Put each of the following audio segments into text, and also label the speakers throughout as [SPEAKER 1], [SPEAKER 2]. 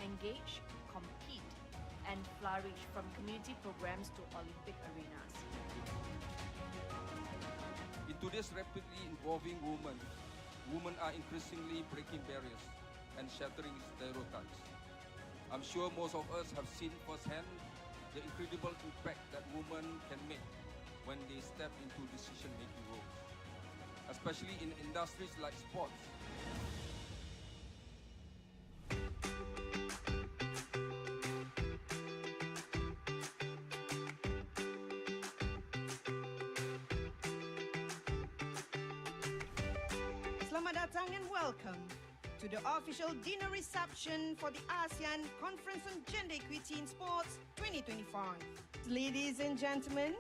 [SPEAKER 1] engage, compete, and flourish from community programs to Olympic arenas.
[SPEAKER 2] In today's rapidly evolving women are increasingly breaking barriers and shattering stereotypes. I'm sure most of us have seen firsthand the incredible impact that women can make when they step into decision-making roles, especially in industries like sports.
[SPEAKER 3] Selamat datang and welcome to the official dinner reception for the ASEAN Conference on Gender Equity in Sports 2025. Ladies and gentlemen,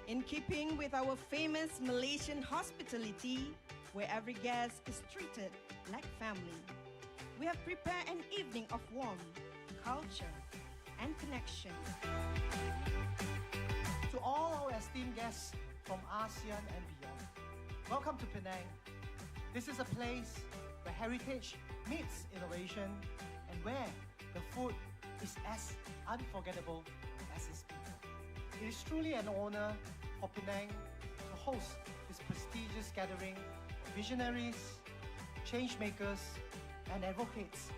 [SPEAKER 3] in keeping with our famous Malaysian hospitality, where every guest is treated like family, we have prepared an evening of warmth, culture, and connection.
[SPEAKER 4] To all our esteemed guests from ASEAN and beyond, welcome to Penang. This is a place where heritage meets innovation and where the food is as unforgettable as its people. It is truly an honor for Penang to host this prestigious gathering of visionaries, change makers, and advocates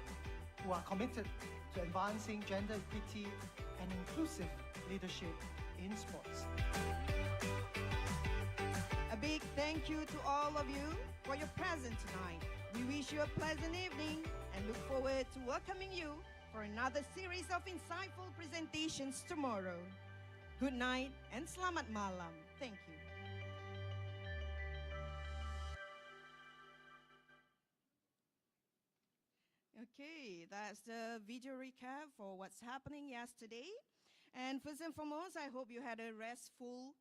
[SPEAKER 4] who are committed to advancing gender equity and inclusive leadership in sports.
[SPEAKER 3] A big thank you to all of you for your presence tonight. We wish you a pleasant evening and look forward to welcoming you for another series of insightful presentations tomorrow. Good night and selamat malam. Thank you. Okay, that's the video recap for what's happening yesterday. And first and foremost, I hope you had a restful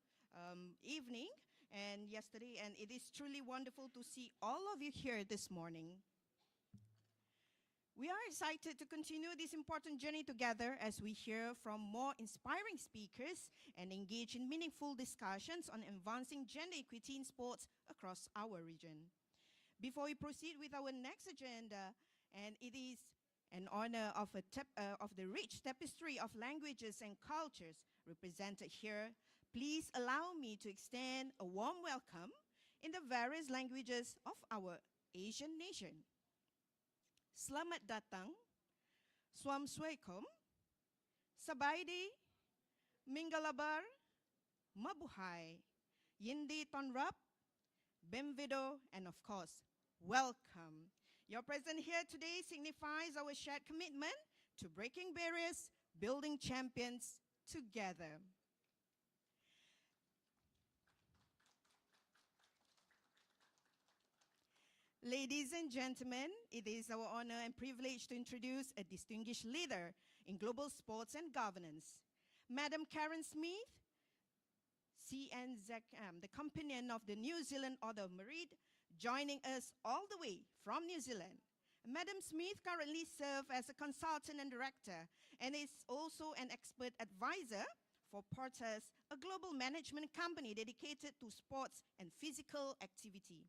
[SPEAKER 3] evening and yesterday, and it is truly wonderful to see all of you here this morning. We are excited to continue this important journey together as we hear from more inspiring speakers and engage in meaningful discussions on advancing gender equity in sports across our region. Before we proceed with our next agenda, and it is an honor of the rich tapestry of languages and cultures represented here, please allow me to extend a warm welcome in the various languages of our Asian nation. Selamat datang, Swamswaikum, Sabaidi, Mingalabar, Mabuhay, Yindi Tonrap, Bem-vindo, and of course, welcome. Your presence here today signifies our shared commitment to breaking barriers, building champions together. Ladies and gentlemen, it is our honor and privilege to introduce a distinguished leader in global sports and governance, Madam Karen Smith, CNZM, the companion of the New Zealand Order of Merit, joining us all the way from New Zealand. Madam Smith currently serves as a consultant and director and is also an expert advisor for Portas, a global management company dedicated to sports and physical activity.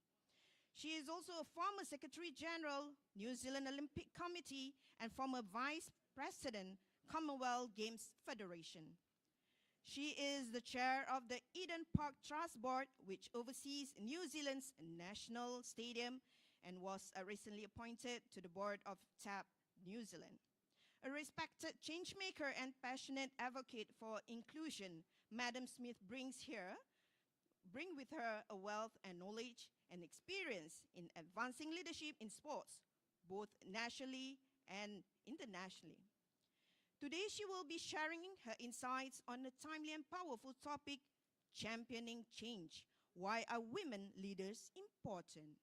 [SPEAKER 3] She is also a former Secretary General, New Zealand Olympic Committee, and former Vice President, Commonwealth Games Federation. She is the chair of the Eden Park Trust Board, which oversees New Zealand's national stadium, and was recently appointed to the board of TAP New Zealand. A respected changemaker and passionate advocate for inclusion, Madam Smith bring with her a wealth and knowledge and experience in advancing leadership in sports, both nationally and internationally. Today, she will be sharing her insights on the timely and powerful topic, championing change. Why are women leaders important?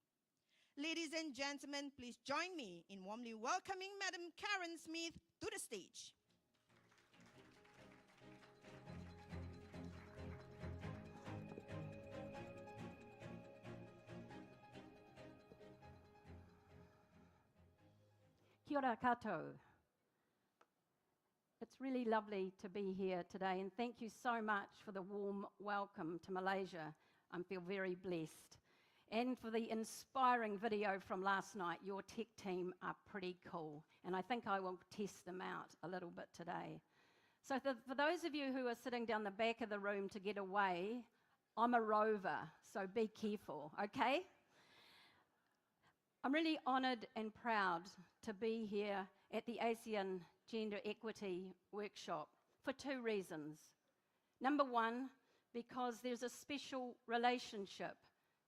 [SPEAKER 3] Ladies and gentlemen, please join me in warmly welcoming Madam Karen Smith to the stage.
[SPEAKER 5] Kia ora koutou. It's really lovely to be here today, and thank you so much for the warm welcome to Malaysia. I feel very blessed. and for the inspiring video from last night. Your tech team are pretty cool, and I think I will test them out a little bit today. So for those of you who are sitting down the back of the room to get away, I'm a rover, so be careful, okay? I'm really honoured and proud to be here at the Asean Gender Equity Workshop for two reasons. Number one, because there's a special relationship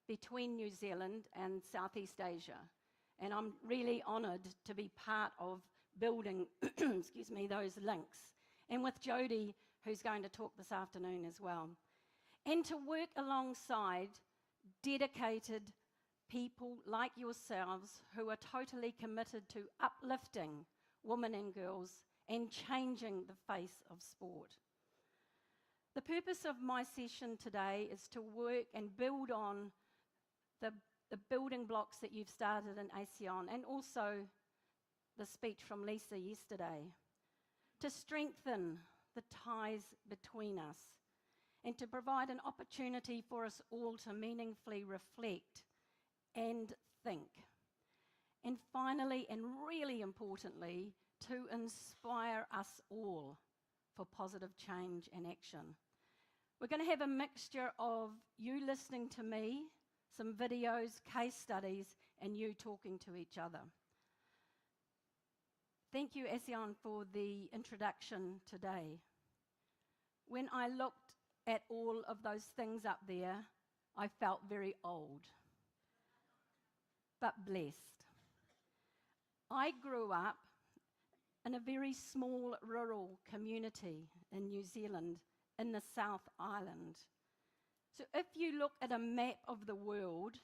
[SPEAKER 5] between New Zealand and Southeast Asia, and I'm really honoured to be part of building those links, and with Jodie, who's going to talk this afternoon as well, and to work alongside dedicated people like yourselves who are totally committed to uplifting women and girls and changing the face of sport. The purpose of my session today is to work and build on the building blocks that you've started in Asean, and also the speech from Lisa yesterday, to strengthen the ties between us and to provide an opportunity for us all to meaningfully reflect and think. And finally, and really importantly, to inspire us all for positive change and action. We're going to have a mixture of you listening to me, some videos, case studies, and you talking to each other. Thank you, Asean, for the introduction today. When I looked at all of those things up there, I felt very old, but blessed. I grew up in a very small rural community in New Zealand, in the South Island. So if you look at a map of the world,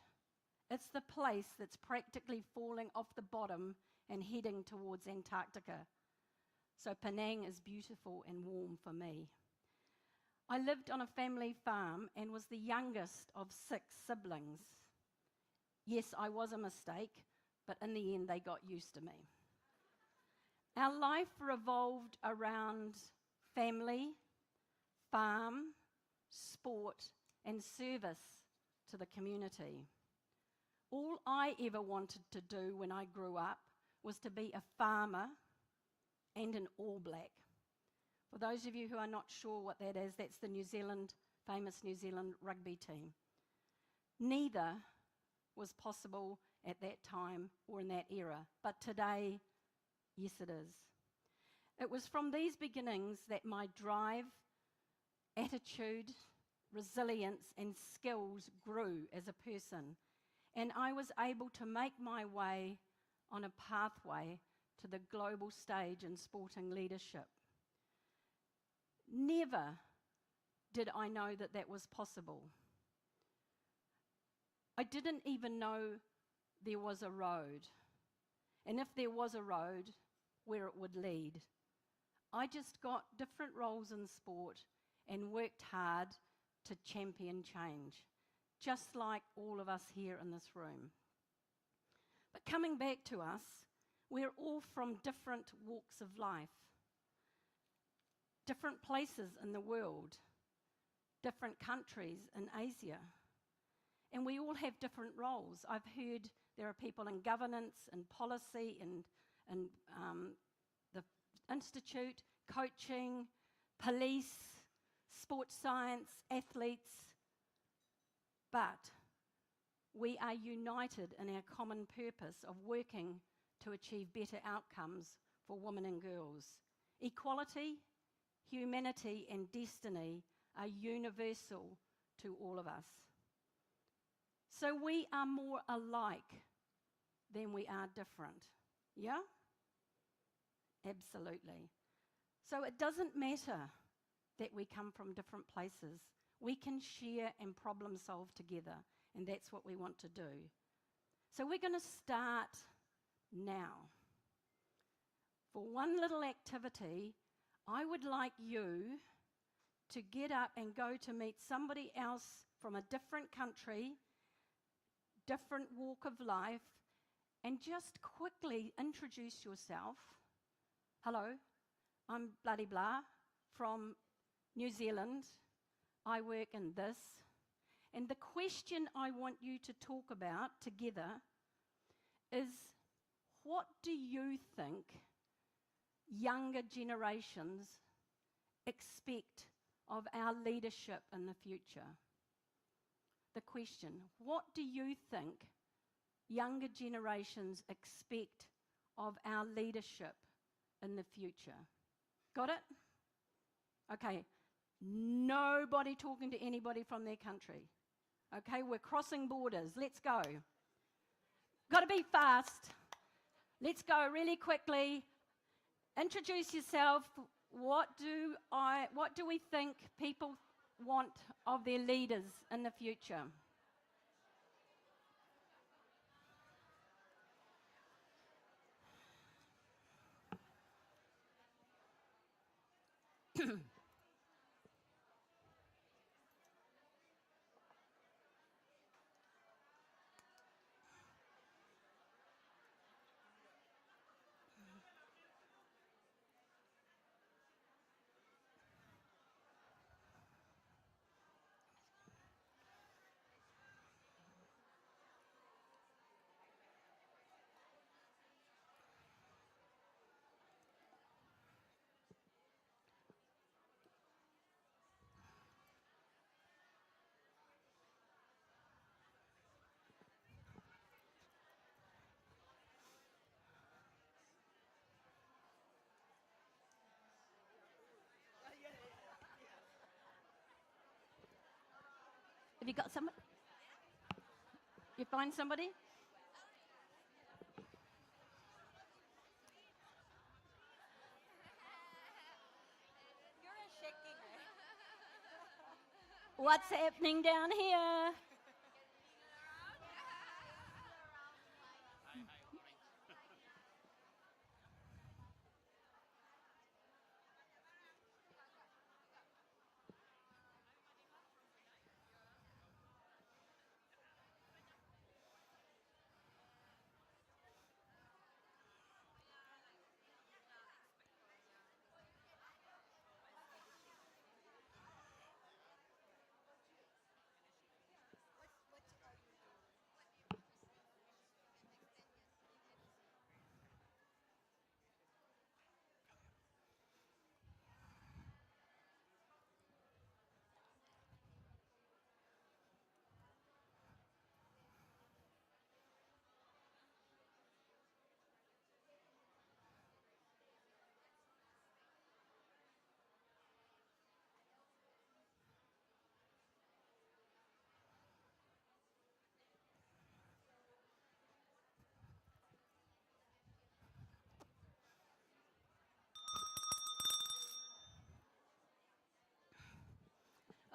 [SPEAKER 5] it's the place that's practically falling off the bottom and heading towards Antarctica. So Penang is beautiful and warm for me. I lived on a family farm and was the youngest of 6 siblings. Yes, I was a mistake, but in the end they got used to me. Our life revolved around family, farm, sport, and service to the community. All I ever wanted to do when I grew up was to be a farmer and an All Black. For those of you who are not sure what that is, that's the famous New Zealand rugby team. Neither was possible at that time or in that era, but today, yes it is. It was from these beginnings that my drive, attitude, resilience, and skills grew as a person, and I was able to make my way on a pathway to the global stage in sporting leadership. Never did I know that that was possible. I didn't even know there was a road, and if there was a road, where it would lead. I just got different roles in sport and worked hard to champion change, just like all of us here in this room. But coming back to us, we're all from different walks of life, different places in the world, different countries in Asia, and we all have different roles. I've heard there are people in governance and policy and the institute, coaching, police, sports science, athletes, but we are united in our common purpose of working to achieve better outcomes for women and girls. Equality, humanity, and destiny are universal to all of us. So we are more alike than we are different. Yeah? Absolutely. So it doesn't matter that we come from different places. We can share and problem solve together, and that's what we want to do. So we're going to start now. For one little activity, I would like you to get up and go to meet somebody else from a different country, different walk of life, and just quickly introduce yourself. Hello, I'm bloody blah from New Zealand. I work in this. And the question I want you to talk about together is, what do you think younger generations expect of our leadership in the future? The question, what do you think younger generations expect of our leadership in the future? Got it? Okay. Nobody talking to anybody from their country. Okay, we're crossing borders. Let's go. Got to be fast. Let's go really quickly. Introduce yourself. What do we think people want of their leaders in the future? Have you got somebody? You find somebody? What's happening down here?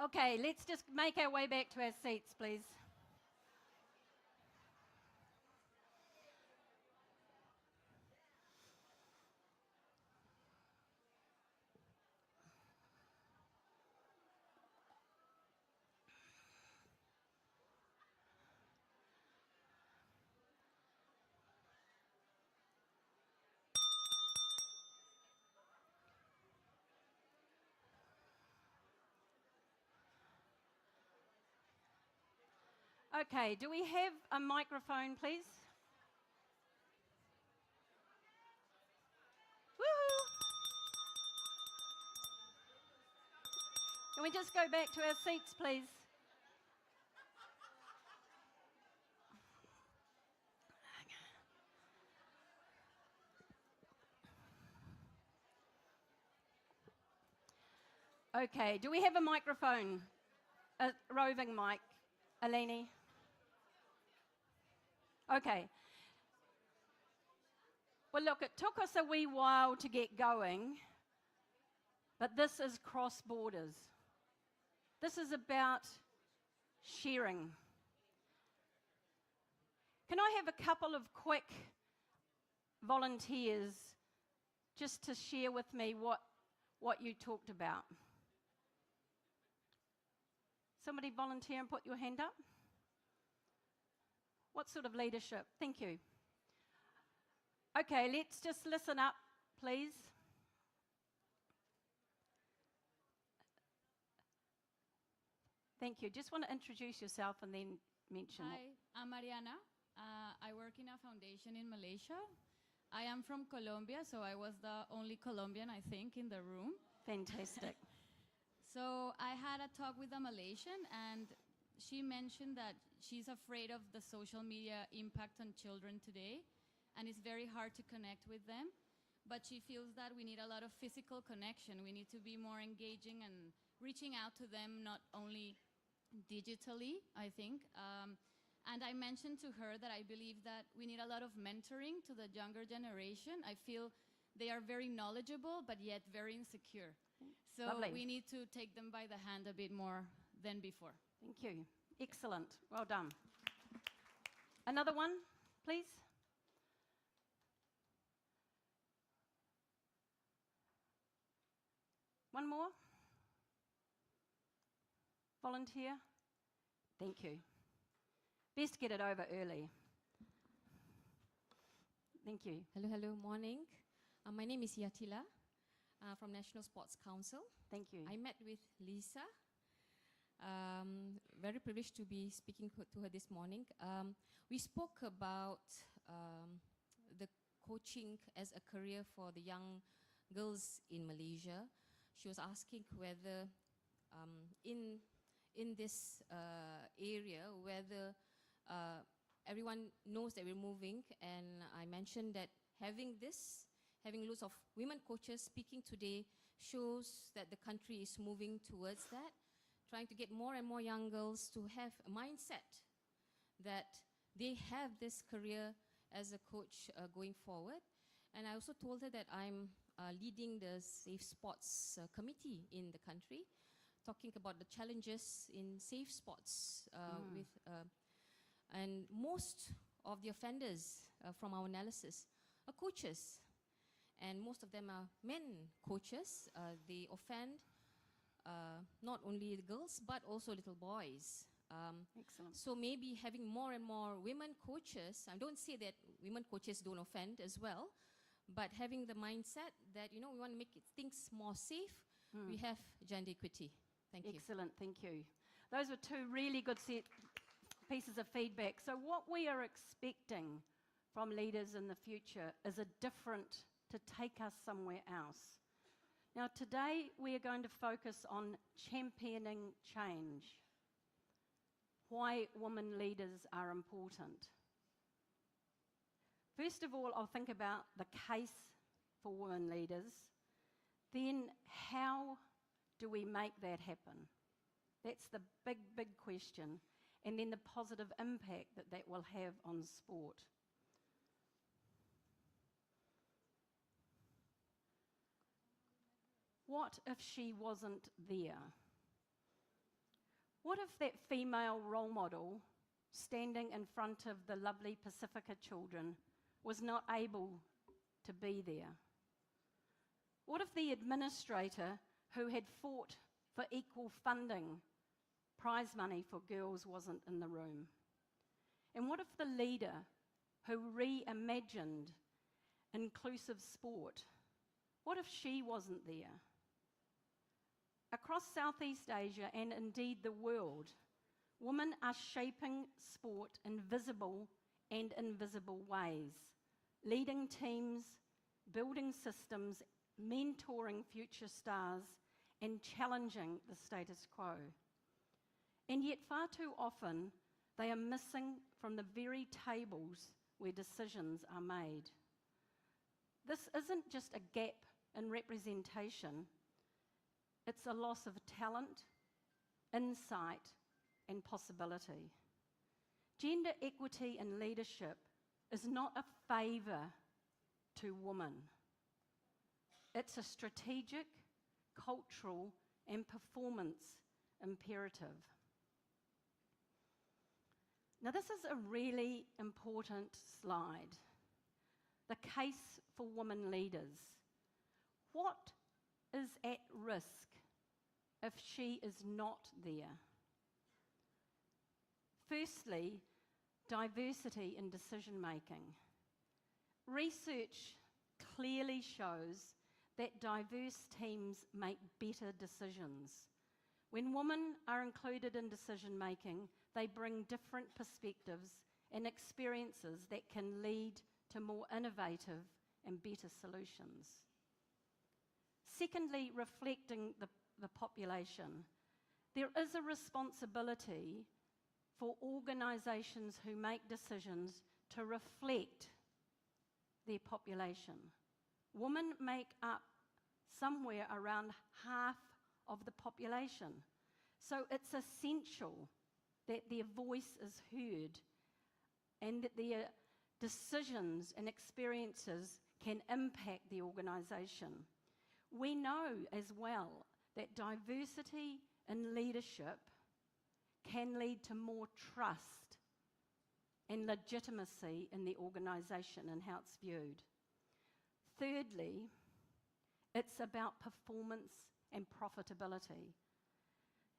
[SPEAKER 5] Okay, let's just make our way back to our seats, please. Okay, do we have a microphone, please? Woohoo! Can we just go back to our seats, please? Okay, do we have a microphone? A roving mic, Eleni? Okay. Well, look, it took us a wee while to get going, but this is cross borders. This is about sharing. Can I have a couple of quick volunteers just to share with me what you talked about? Somebody volunteer and put your hand up. What sort of leadership? Thank you. Okay, let's just listen up, please. Thank you. Just want to introduce yourself and then mention.
[SPEAKER 6] Hi, I'm Mariana. I work in a foundation in Malaysia. I am from Colombia, so I was the only Colombian, I think, in the room.
[SPEAKER 5] Fantastic.
[SPEAKER 6] So I had a talk with a Malaysian, and she mentioned that she's afraid of the social media impact on children today, and it's very hard to connect with them. But she feels that we need a lot of physical connection. We need to be more engaging and reaching out to them, not only digitally, I think. And I mentioned to her that I believe that we need a lot of mentoring to the younger generation. I feel they are very knowledgeable, but yet very insecure. So
[SPEAKER 5] Lovely.
[SPEAKER 6] we need to take them by the hand a bit more than before.
[SPEAKER 5] Thank you. Excellent. Well done. Another one, please. One more. Volunteer. Thank you. Best get it over early. Thank you.
[SPEAKER 7] Hello, morning. My name is Yatila from National Sports Council.
[SPEAKER 5] Thank you.
[SPEAKER 7] I met with Lisa. Very privileged to be speaking to her this morning. We spoke about the coaching as a career for the young girls in Malaysia. She was asking whether in this area, whether everyone knows that we're moving, and I mentioned that having lots of women coaches speaking today shows that the country is moving towards that, trying to get more and more young girls to have a mindset that they have this career as a coach going forward. And I also told her that I'm leading the Safe Sports Committee in the country, talking about the challenges in safe sports and most of the offenders from our analysis are coaches, and most of them are men coaches. They offend not only the girls but also little boys.
[SPEAKER 5] Excellent.
[SPEAKER 7] So maybe having more and more women coaches, I don't say that women coaches don't offend as well, but having the mindset that, we want to make things more safe, we have gender equity. Thank you.
[SPEAKER 5] Excellent, thank you. Those were two really good pieces of feedback. So what we are expecting from leaders in the future is a different to take us somewhere else. Now today we are going to focus on championing change, why women leaders are important. First of all, I'll think about the case for women leaders, then how do we make that happen? That's the big, big question. And then the positive impact that that will have on sport. What if she wasn't there? What if that female role model standing in front of the lovely Pacifica children was not able to be there? What if the administrator who had fought for equal funding, prize money for girls, wasn't in the room? And what if the leader who reimagined inclusive sport, what if she wasn't there? Across Southeast Asia and indeed the world, women are shaping sport in visible and invisible ways, leading teams, building systems, mentoring future stars, and challenging the status quo. And yet far too often, they are missing from the very tables where decisions are made. This isn't just a gap in representation, it's a loss of talent, insight, and possibility. Gender equity in leadership is not a favour to women. It's a strategic, cultural, and performance imperative. Now, this is a really important slide. The case for women leaders. What is at risk if she is not there? Firstly, diversity in decision making. Research clearly shows that diverse teams make better decisions. When women are included in decision making, they bring different perspectives and experiences that can lead to more innovative and better solutions. Secondly, reflecting the population. There is a responsibility for organisations who make decisions to reflect their population. Women make up somewhere around half of the population. So it's essential that their voice is heard and that their decisions and experiences can impact the organisation. We know as well that diversity in leadership can lead to more trust and legitimacy in the organisation and how it's viewed. Thirdly, it's about performance and profitability.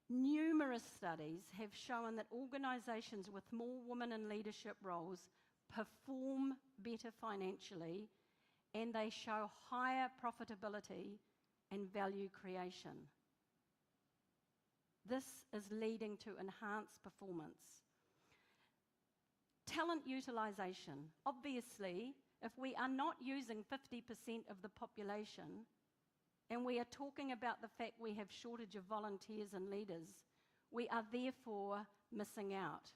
[SPEAKER 5] Numerous studies have shown that organisations with more women in leadership roles perform better financially and they show higher profitability and value creation. This is leading to enhanced performance. Talent utilisation. Obviously, if we are not using 50% of the population, and we are talking about the fact we have shortage of volunteers and leaders, we are therefore missing out.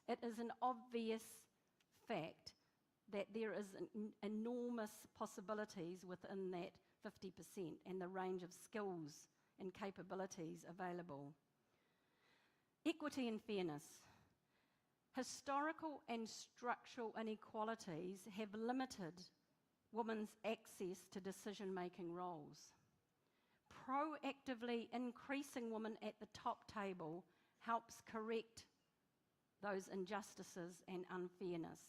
[SPEAKER 5] It is an obvious fact that there is enormous possibilities within that 50% and the range of skills and capabilities available. Equity and fairness. Historical and structural inequalities have limited women's access to decision-making roles. Proactively increasing women at the top table helps correct those injustices and unfairness.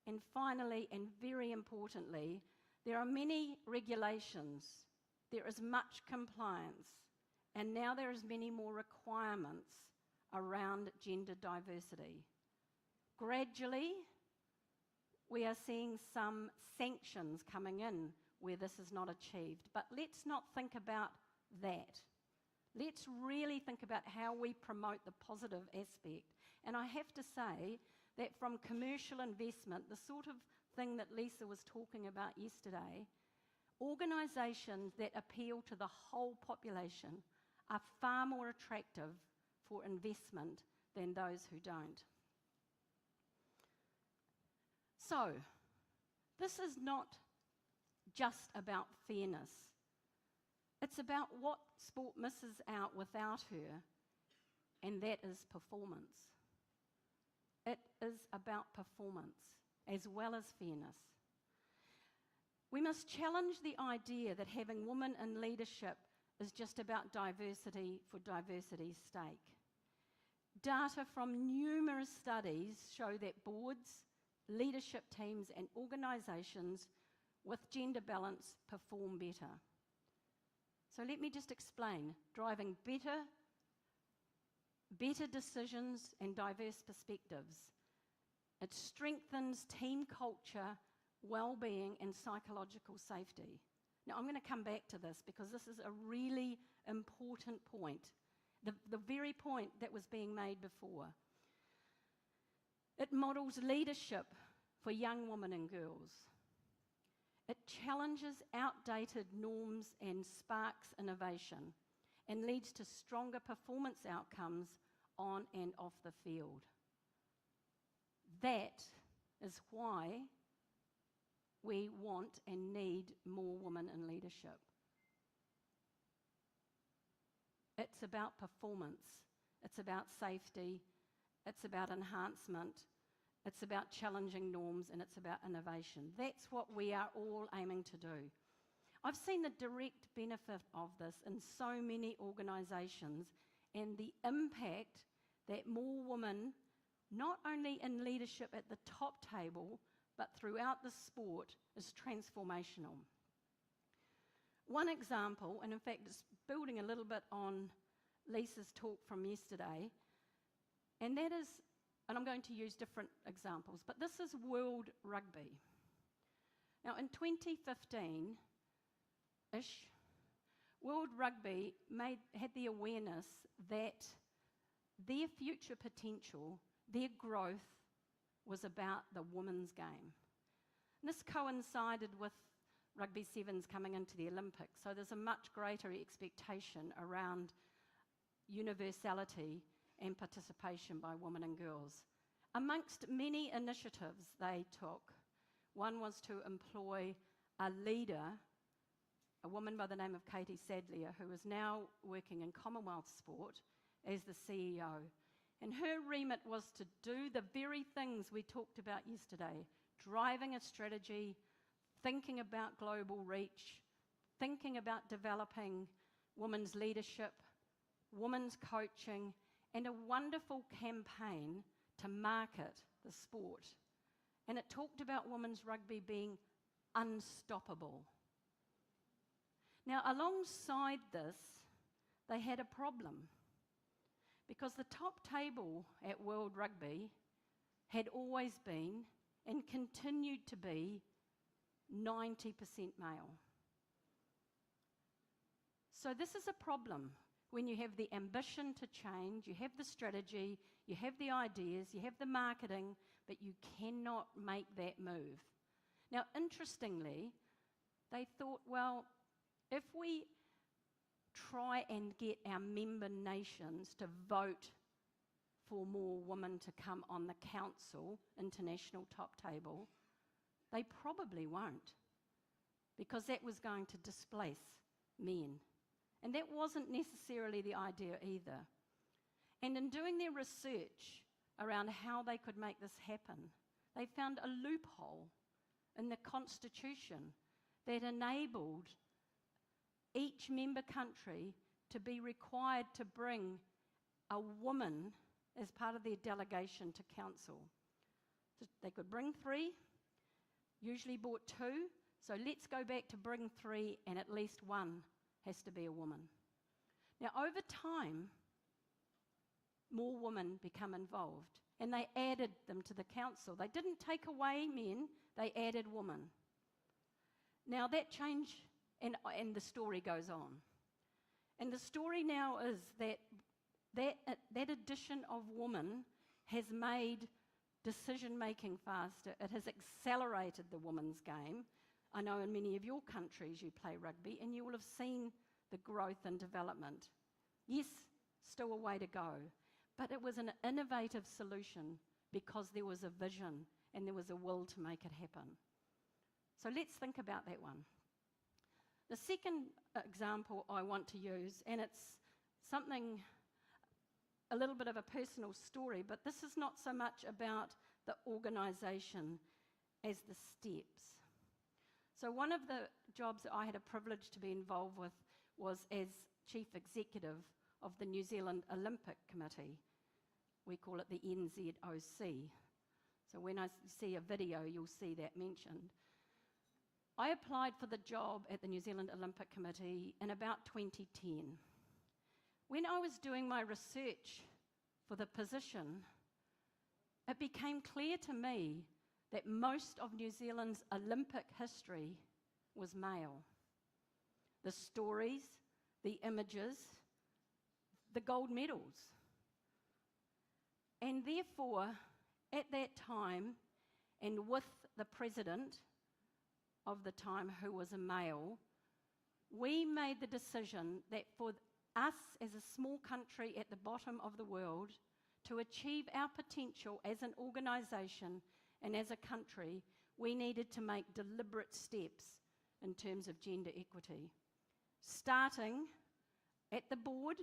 [SPEAKER 5] And finally, and very importantly, there are many regulations, there is much compliance, and now there is many more requirements around gender diversity. Gradually, we are seeing some sanctions coming in where this is not achieved. But let's not think about that. Let's really think about how we promote the positive aspect. And I have to say that from commercial investment, the sort of thing that Lisa was talking about yesterday, organisations that appeal to the whole population are far more attractive for investment than those who don't. So, this is not just about fairness. It's about what sport misses out without her, and that is performance. It is about performance as well as fairness. We must challenge the idea that having women in leadership is just about diversity for diversity's sake. Data from numerous studies show that boards, leadership teams and organisations with gender balance perform better. So let me just explain. Driving better decisions and diverse perspectives. It strengthens team culture, well-being and psychological safety. Now I'm going to come back to this because this is a really important point. The very point that was being made before. It models leadership for young women and girls. It challenges outdated norms and sparks innovation and leads to stronger performance outcomes on and off the field. That is why we want and need more women in leadership. It's about performance, it's about safety, it's about enhancement, it's about challenging norms, and it's about innovation. That's what we are all aiming to do. I've seen the direct benefit of this in so many organisations and the impact that more women, not only in leadership at the top table, but throughout the sport, is transformational. One example, and in fact it's building a little bit on Lisa's talk from yesterday, and that is, and I'm going to use different examples, but this is World Rugby. Now in 2015-ish, World Rugby had the awareness that their future potential, their growth, was about the women's game. And this coincided with Rugby Sevens coming into the Olympics, so there's a much greater expectation around universality and participation by women and girls. Amongst many initiatives they took, one was to employ a leader, a woman by the name of Katie Sadlier, who is now working in Commonwealth sport as the CEO. And her remit was to do the very things we talked about yesterday, driving a strategy, thinking about global reach, thinking about developing women's leadership, women's coaching, and a wonderful campaign to market the sport. And it talked about women's rugby being unstoppable. Now, alongside this, they had a problem, because the top table at World Rugby had always been and continued to be 90% male. So this is a problem when you have the ambition to change, you have the strategy, you have the ideas, you have the marketing, but you cannot make that move. Now, interestingly, they thought, well, if we try and get our member nations to vote for more women to come on the council, international top table, they probably won't, because that was going to displace men. And that wasn't necessarily the idea either. And in doing their research around how they could make this happen, they found a loophole in the Constitution that enabled each member country to be required to bring a woman as part of their delegation to council. So they could bring 3, usually brought 2, so let's go back to bring 3, and at least 1 has to be a woman. Now, over time, more women become involved, and they added them to the council. They didn't take away men, they added women. Now, that change, and the story goes on. And the story now is that addition of women has made decision-making faster. It has accelerated the women's game. I know in many of your countries you play rugby, and you will have seen the growth and development. Yes, still a way to go, but it was an innovative solution because there was a vision and there was a will to make it happen. So let's think about that one. The second example I want to use, and it's something, a little bit of a personal story, but this is not so much about the organisation as the steps. So one of the jobs that I had a privilege to be involved with was as Chief Executive of the New Zealand Olympic Committee. We call it the NZOC. So when I see a video, you'll see that mentioned. I applied for the job at the New Zealand Olympic Committee in about 2010. When I was doing my research for the position, it became clear to me that most of New Zealand's Olympic history was male. The stories, the images, the gold medals. And therefore, at that time, and with the president of the time who was a male, we made the decision that for us as a small country at the bottom of the world to achieve our potential as an organisation and as a country, we needed to make deliberate steps in terms of gender equity. Starting at the board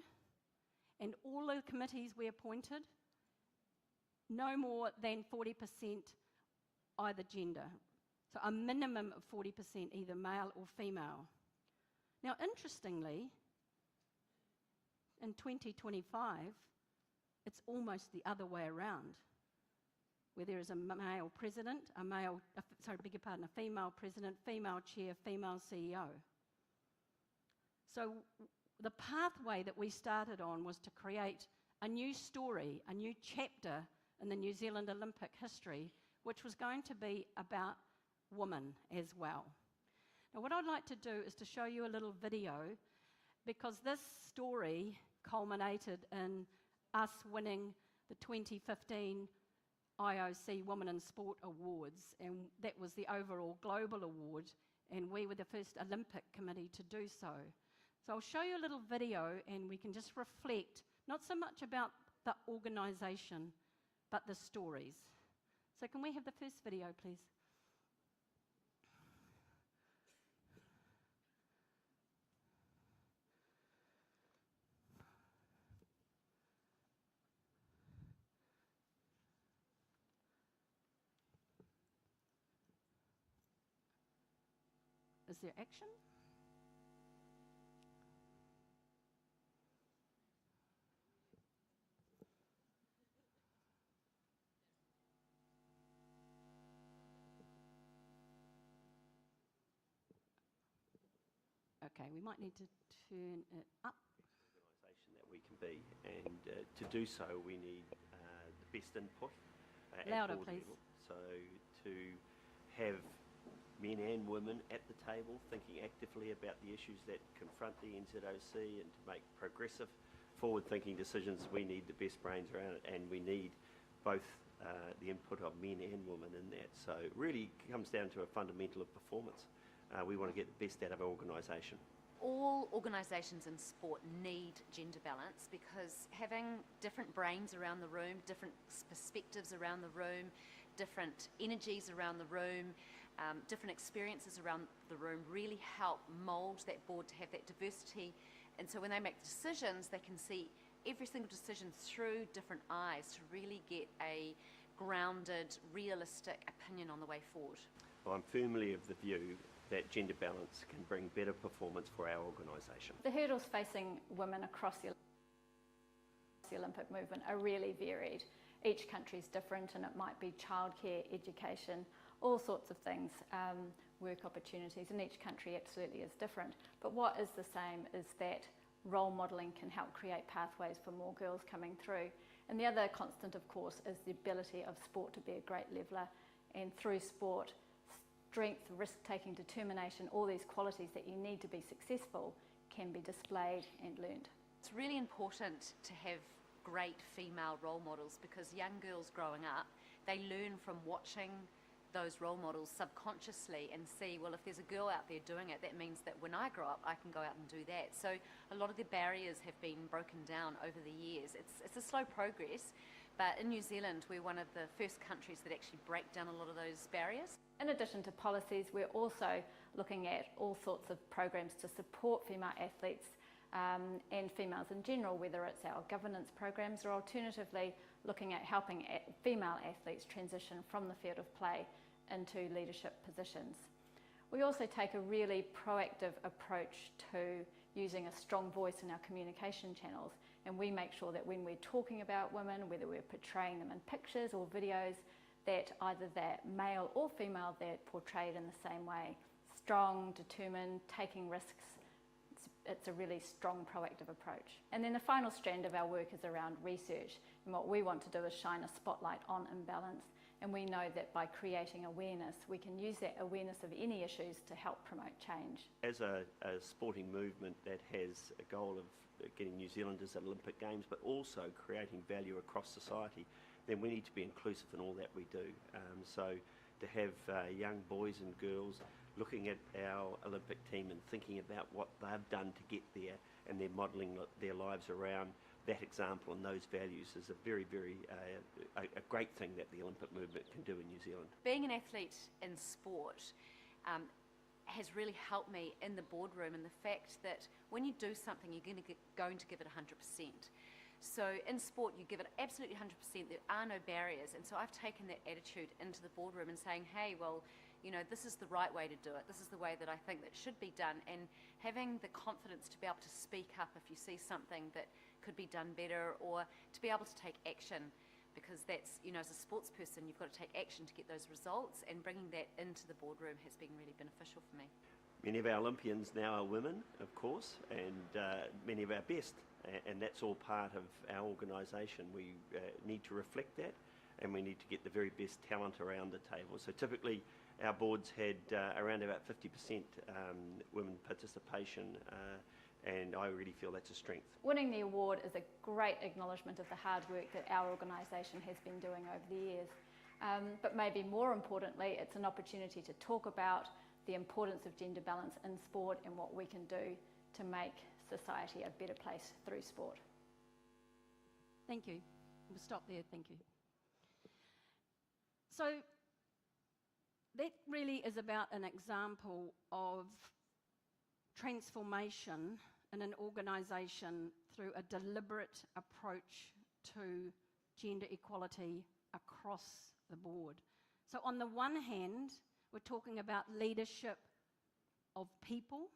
[SPEAKER 5] and all the committees we appointed, no more than 40% either gender. So a minimum of 40% either male or female. Now, interestingly, in 2025, it's almost the other way around, where there is a male president, a female president, female chair, female CEO. So the pathway that we started on was to create a new story, a new chapter in the New Zealand Olympic history, which was going to be about women as well. Now, what I'd like to do is to show you a little video. because this story culminated in us winning the 2015 IOC Women in Sport Awards, and that was the overall global award, and we were the first Olympic committee to do so. So I'll show you a little video and we can just reflect, not so much about the organisation, but the stories. So can we have the first video, please? Is there action? Okay, we might need to turn it up.
[SPEAKER 8] Organisation that we can be, and to do so we need the best input at
[SPEAKER 5] Louder,
[SPEAKER 8] board
[SPEAKER 5] please.
[SPEAKER 8] level. So to have men and women at the table thinking actively about the issues that confront the NZOC and to make progressive, forward-thinking decisions, we need the best brains around it, and we need both the input of men and women in that. So it really comes down to a fundamental of performance. We want to get the best out of our organisation.
[SPEAKER 9] All organisations in sport need gender balance, because having different brains around the room, different perspectives around the room, different energies around the room, different experiences around the room really help mould that board to have that diversity. And so when they make decisions, they can see every single decision through different eyes to really get a grounded, realistic opinion on the way forward.
[SPEAKER 8] Well, I'm firmly of the view that gender balance can bring better performance for our organisation.
[SPEAKER 10] The hurdles facing women across the Olympic movement are really varied. Each country is different, and it might be childcare, education, all sorts of things, work opportunities, and each country absolutely is different. But what is the same is that role modelling can help create pathways for more girls coming through. And the other constant, of course, is the ability of sport to be a great leveller, and through sport, strength, risk-taking, determination, all these qualities that you need to be successful can be displayed and learned.
[SPEAKER 9] It's really important to have great female role models, because young girls growing up, they learn from watching those role models subconsciously and see, well, if there's a girl out there doing it, that means that when I grow up, I can go out and do that. So a lot of the barriers have been broken down over the years. It's a slow progress, but in New Zealand, we're one of the first countries that actually break down a lot of those barriers.
[SPEAKER 10] In addition to policies, we're also looking at all sorts of programs to support female athletes and females in general, whether it's our governance programs or alternatively looking at helping female athletes transition from the field of play into leadership positions. We also take a really proactive approach to using a strong voice in our communication channels, and we make sure that when we're talking about women, whether we're portraying them in pictures or videos, that either they're male or female, they're portrayed in the same way. Strong, determined, taking risks. It's a really strong, proactive approach. And then the final strand of our work is around research. And what we want to do is shine a spotlight on imbalance. And we know that by creating awareness, we can use that awareness of any issues to help promote change.
[SPEAKER 8] As a sporting movement that has a goal of getting New Zealanders at Olympic Games, but also creating value across society, then we need to be inclusive in all that we do. So to have young boys and girls looking at our Olympic team and thinking about what they've done to get there, and they're modelling their lives around that example and those values, is a very, very a great thing that the Olympic movement can do in New Zealand.
[SPEAKER 9] Being an athlete in sport has really helped me in the boardroom, and the fact that when you do something, you're going to give it 100%. So in sport, you give it absolutely 100%. There are no barriers, and so I've taken that attitude into the boardroom and saying, hey, well, you know, this is the right way to do it. This is the way that I think that should be done, and having the confidence to be able to speak up if you see something that could be done better, or to be able to take action, because that's, you know, as a sports person, you've got to take action to get those results, and bringing that into the boardroom has been really beneficial for me.
[SPEAKER 8] Many of our Olympians now are women, of course, and many of our best, and that's all part of our organisation. We need to reflect that, and we need to get the very best talent around the table. So typically our boards had around about 50% women participation, and I really feel that's a strength.
[SPEAKER 10] Winning the award is a great acknowledgement of the hard work that our organisation has been doing over the years. But maybe more importantly, it's an opportunity to talk about the importance of gender balance in sport and what we can do to make society a better place through sport.
[SPEAKER 5] Thank you. We'll stop there, thank you. So that really is about an example of transformation in an organisation through a deliberate approach to gender equality across the board. So on the one hand, we're talking about leadership of people.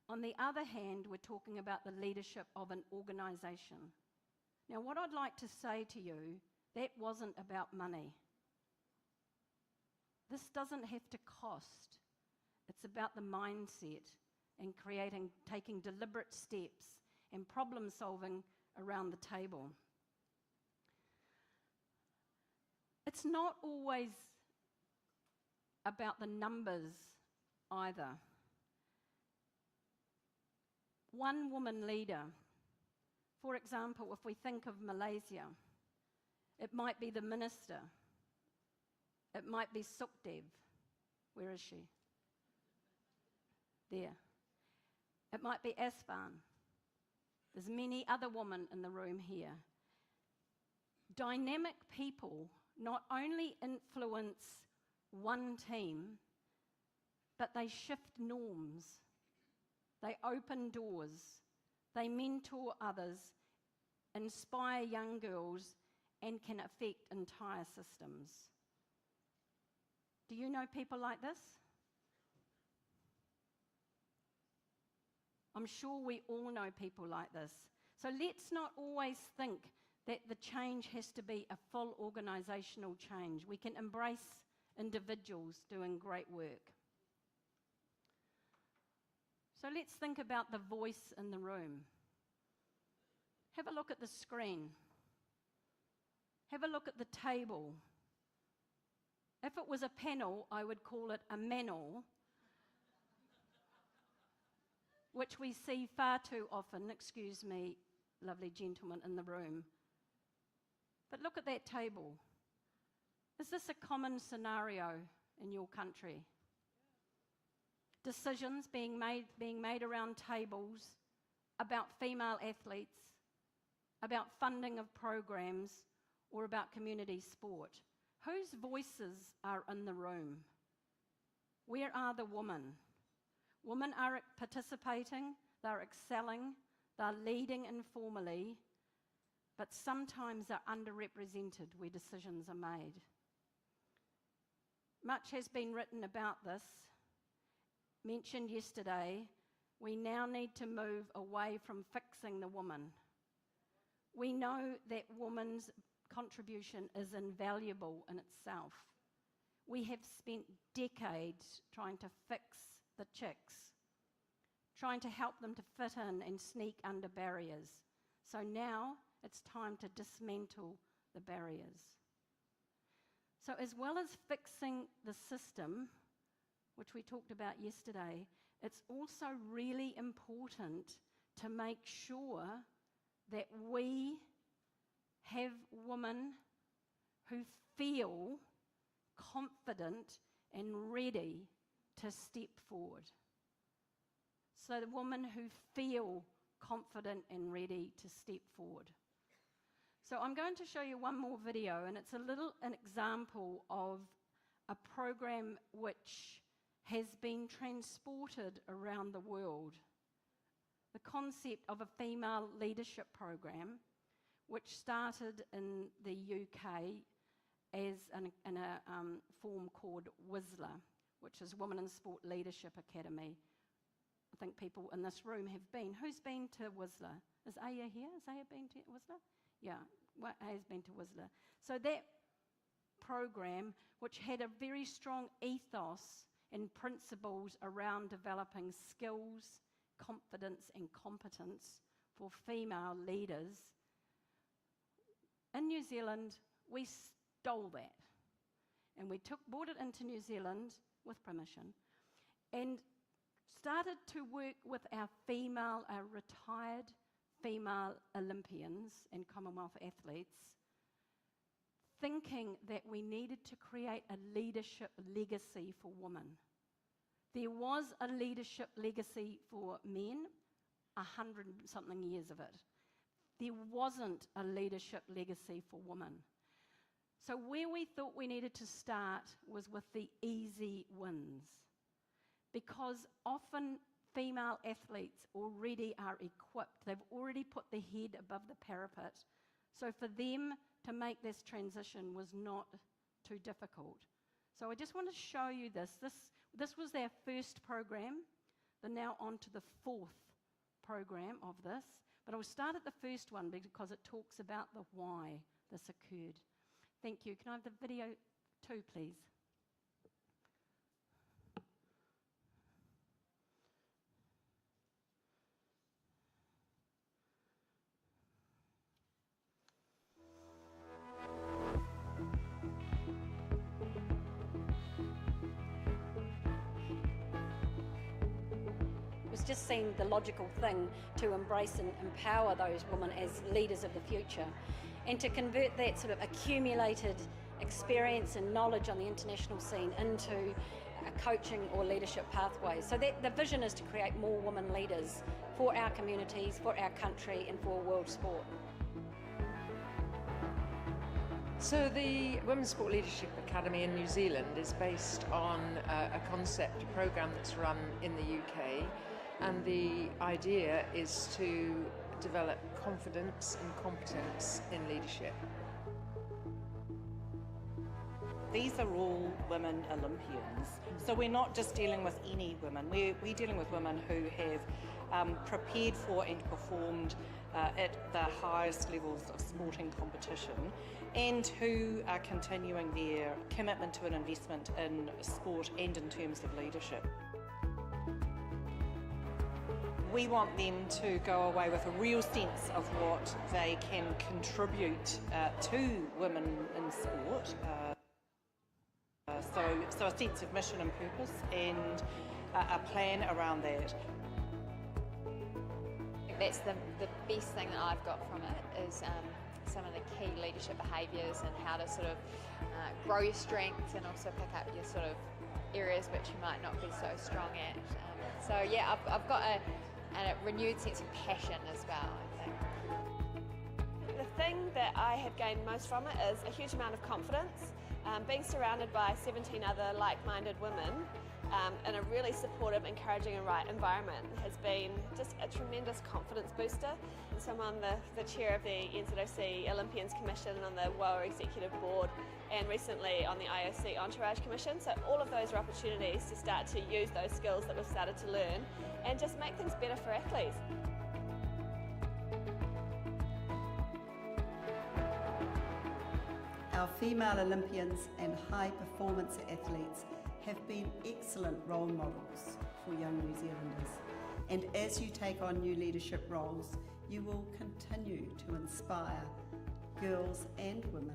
[SPEAKER 5] On the other hand, we're talking about the leadership of an organisation. Now, what I'd like to say to you, that wasn't about money. This doesn't have to cost. It's about the mindset and taking deliberate steps and problem solving around the table. It's not always about the numbers either. One woman leader, for example, if we think of Malaysia, it might be the minister. It might be Sukdev. Where is she? There. It might be Asfan. There's many other women in the room here. Dynamic people not only influence one team, but they shift norms. They open doors. They mentor others, inspire young girls, and can affect entire systems. Do you know people like this? I'm sure we all know people like this. So let's not always think that the change has to be a full organisational change. We can embrace individuals doing great work. So let's think about the voice in the room. Have a look at the screen. Have a look at the table. If it was a panel, I would call it a manel, which we see far too often, excuse me, lovely gentlemen in the room. But look at that table. Is this a common scenario in your country? Decisions being made around tables about female athletes, about funding of programs, or about community sport. Whose voices are in the room? Where are the women? Women are participating, they're excelling, they're leading informally, but sometimes they're underrepresented where decisions are made. Much has been written about this. Mentioned yesterday, we now need to move away from fixing the woman. We know that women's contribution is invaluable in itself. We have spent decades trying to fix the chicks, trying to help them to fit in and sneak under barriers. So now it's time to dismantle the barriers. So as well as fixing the system, which we talked about yesterday, it's also really important to make sure that we have women who feel confident and ready to step forward. So the women who feel confident and ready to step forward. So I'm going to show you one more video, and it's an example of a program which has been transported around the world. The concept of a female leadership program, which started in the UK as in a form called WISLA, which is Women in Sport Leadership Academy. I think people in this room have been. Who's been to WISLA? Is Aya here? Has Aya been to WISLA? Yeah, Aya's been to WISLA. So that program, which had a very strong ethos and principles around developing skills, confidence and competence for female leaders, in New Zealand, we stole that. And we brought it into New Zealand with permission and started to work with our retired female Olympians and Commonwealth athletes, thinking that we needed to create a leadership legacy for women. There was a leadership legacy for men, 100-something years of it. There wasn't a leadership legacy for women. So where we thought we needed to start was with the easy wins, because often female athletes already are equipped. They've already put their head above the parapet. So for them to make this transition was not too difficult. So I just want to show you this. This was their first program. They're now on to the fourth program of this. But I'll start at the first one because it talks about the why this occurred. Thank you. Can I have the video 2, please? It was just seemed the logical thing to embrace and empower those women as leaders of the future, and to convert that sort of accumulated experience and knowledge on the international scene into a coaching or leadership pathways. So that the vision is to create more women leaders for our communities, for our country, and for world sport.
[SPEAKER 11] So the Women's Sport Leadership Academy in New Zealand is based on a concept, a programme that's run in the UK, and the idea is to develop confidence and competence in leadership.
[SPEAKER 12] These are all women Olympians, so we're not just dealing with any women, we're dealing with women who have prepared for and performed at the highest levels of sporting competition, and who are continuing their commitment to an investment in sport and in terms of leadership. We want them to go away with a real sense of what they can contribute to women in sport. So a sense of mission and purpose, and a plan around that.
[SPEAKER 13] That's the best thing that I've got from it is some of the key leadership behaviours and how to sort of grow your strengths and also pick up your sort of areas which you might not be so strong at. So yeah, I've got a renewed sense of passion as well, I think.
[SPEAKER 14] The thing that I have gained most from it is a huge amount of confidence. Being surrounded by 17 other like-minded women in a really supportive, encouraging and right environment has been just a tremendous confidence booster. And so I'm on the chair of the NZOC Olympians Commission and on the WOA Executive Board, and recently on the IOC Entourage Commission. So all of those are opportunities to start to use those skills that we've started to learn and just make things better for athletes.
[SPEAKER 15] Our female Olympians and high performance athletes have been excellent role models for young New Zealanders. And as you take on new leadership roles, you will continue to inspire girls and women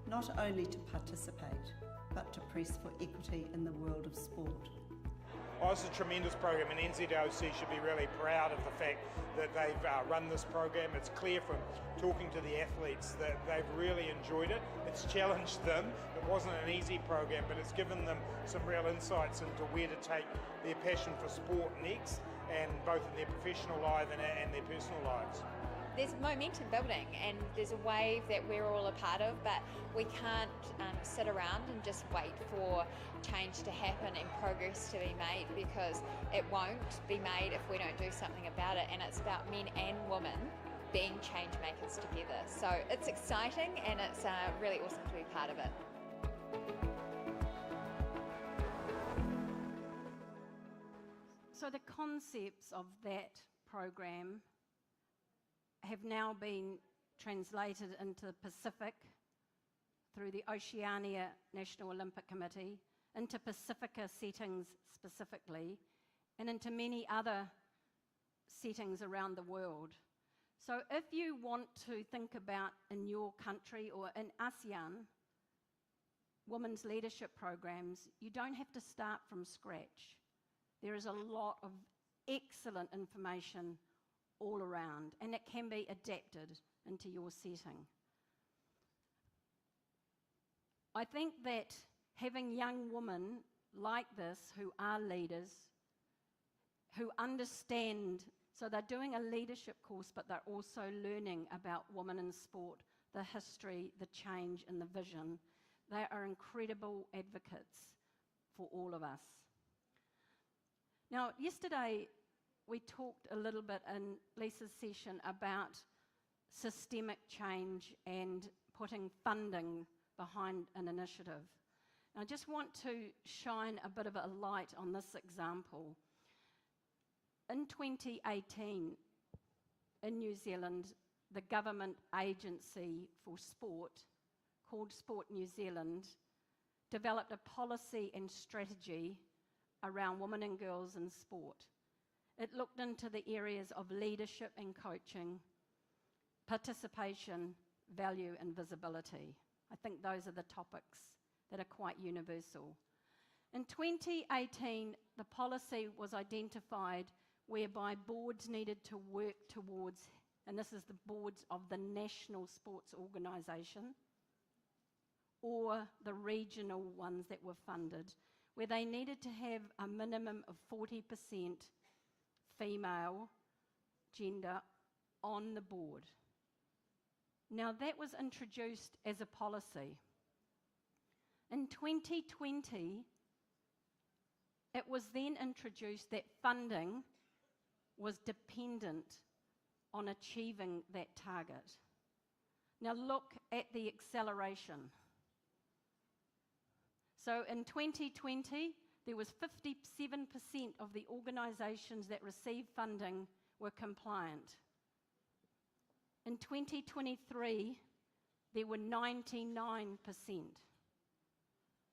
[SPEAKER 15] not only to participate, but to press for equity in the world of sport.
[SPEAKER 16] Oh, it's a tremendous program, and NZOC should be really proud of the fact that they've run this program. It's clear from talking to the athletes that they've really enjoyed it. It's challenged them. It wasn't an easy program, but it's given them some real insights into where to take their passion for sport next, and both in their professional life and their personal lives.
[SPEAKER 13] There's momentum building and there's a wave that we're all a part of, but we can't sit around and just wait for change to happen and progress to be made, because it won't be made if we don't do something about it. And it's about men and women being change makers together. So it's exciting and it's really awesome to be part of it.
[SPEAKER 5] So the concepts of that program have now been translated into the Pacific through the Oceania National Olympic Committee, into Pacifica settings specifically, and into many other settings around the world. So if you want to think about in your country or in Asean women's leadership programs, you don't have to start from scratch. There is a lot of excellent information all around, and it can be adapted into your setting. I think that having young women like this who are leaders, who understand, so they're doing a leadership course, but they're also learning about women in sport, the history, the change, and the vision. They are incredible advocates for all of us. Now, yesterday we talked a little bit in Lisa's session about systemic change and putting funding behind an initiative. And I just want to shine a bit of a light on this example. In 2018, in New Zealand, the government agency for sport, called Sport New Zealand, developed a policy and strategy around women and girls in sport. It looked into the areas of leadership and coaching, participation, value, and visibility. I think those are the topics that are quite universal. In 2018, the policy was identified whereby boards needed to work towards, and this is the boards of the national sports organisation or the regional ones that were funded, where they needed to have a minimum of 40% female gender on the board. Now that was introduced as a policy. In 2020, it was then introduced that funding was dependent on achieving that target. Now look at the acceleration. So in 2020, there was 57% of the organisations that received funding were compliant. In 2023, there were 99%.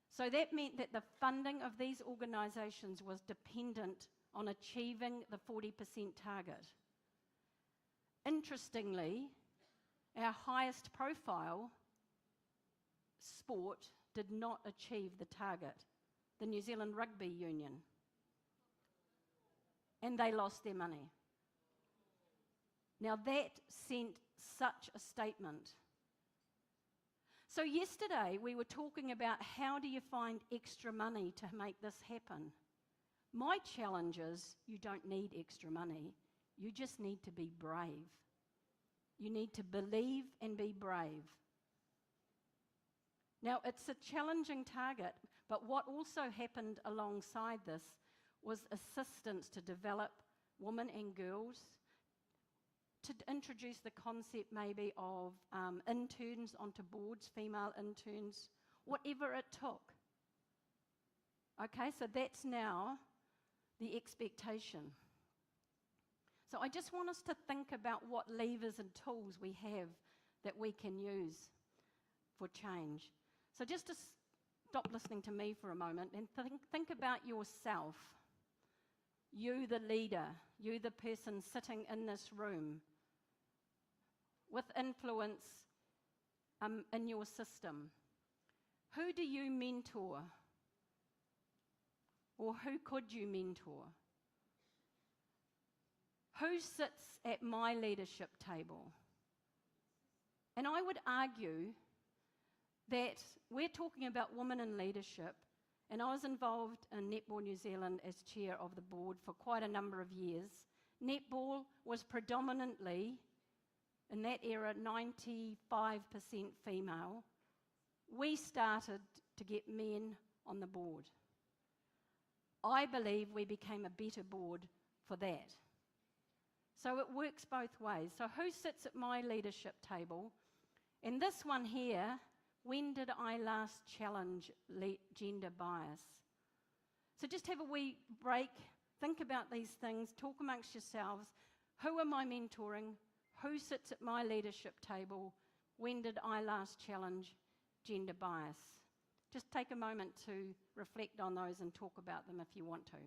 [SPEAKER 5] So that meant that the funding of these organisations was dependent on achieving the 40% target. Interestingly, our highest profile sport did not achieve the target, the New Zealand Rugby Union, and they lost their money. Now that sent such a statement. So yesterday we were talking about how do you find extra money to make this happen. My challenge is you don't need extra money, you just need to be brave. You need to believe and be brave. Now, it's a challenging target, but what also happened alongside this was assistance to develop women and girls, to introduce the concept maybe of interns onto boards, female interns, whatever it took. Okay, so that's now the expectation. So I just want us to think about what levers and tools we have that we can use for change. So just to stop listening to me for a moment and think about yourself. You, the leader, you, the person sitting in this room with influence in your system. Who do you mentor? Or who could you mentor? Who sits at my leadership table? And I would argue that we're talking about women in leadership, and I was involved in Netball New Zealand as chair of the board for quite a number of years. Netball was predominantly, in that era, 95% female. We started to get men on the board. I believe we became a better board for that. So it works both ways. So who sits at my leadership table? And this one here, when did I last challenge gender bias? So just have a wee break, think about these things, talk amongst yourselves. Who am I mentoring? Who sits at my leadership table? When did I last challenge gender bias? Just take a moment to reflect on those and talk about them if you want to.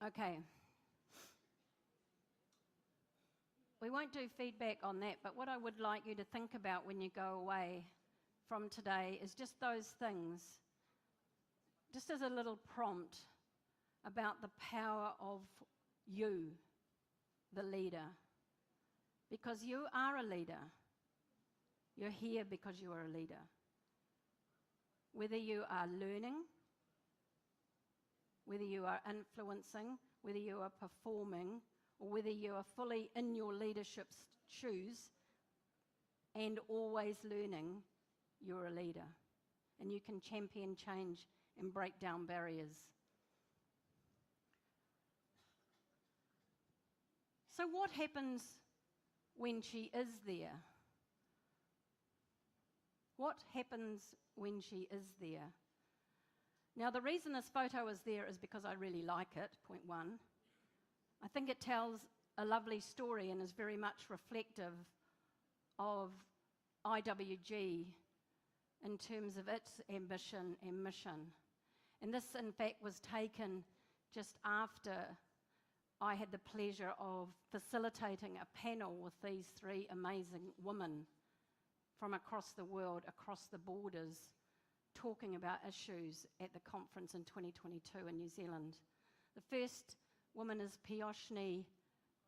[SPEAKER 5] Okay. We won't do feedback on that, but what I would like you to think about when you go away from today is just those things, just as a little prompt about the power of you, the leader. Because you are a leader. You're here because you are a leader. Whether you are learning, whether you are influencing, whether you are performing, or whether you are fully in your leadership's shoes and always learning, you're a leader. And you can champion change and break down barriers. So what happens when she is there? What happens when she is there? Now, the reason this photo is there is because I really like it, point one. I think it tells a lovely story and is very much reflective of IWG in terms of its ambition and mission. And this, in fact, was taken just after I had the pleasure of facilitating a panel with these three amazing women from across the world, across the borders, talking about issues at the conference in 2022 in New Zealand. The first woman is Piyushni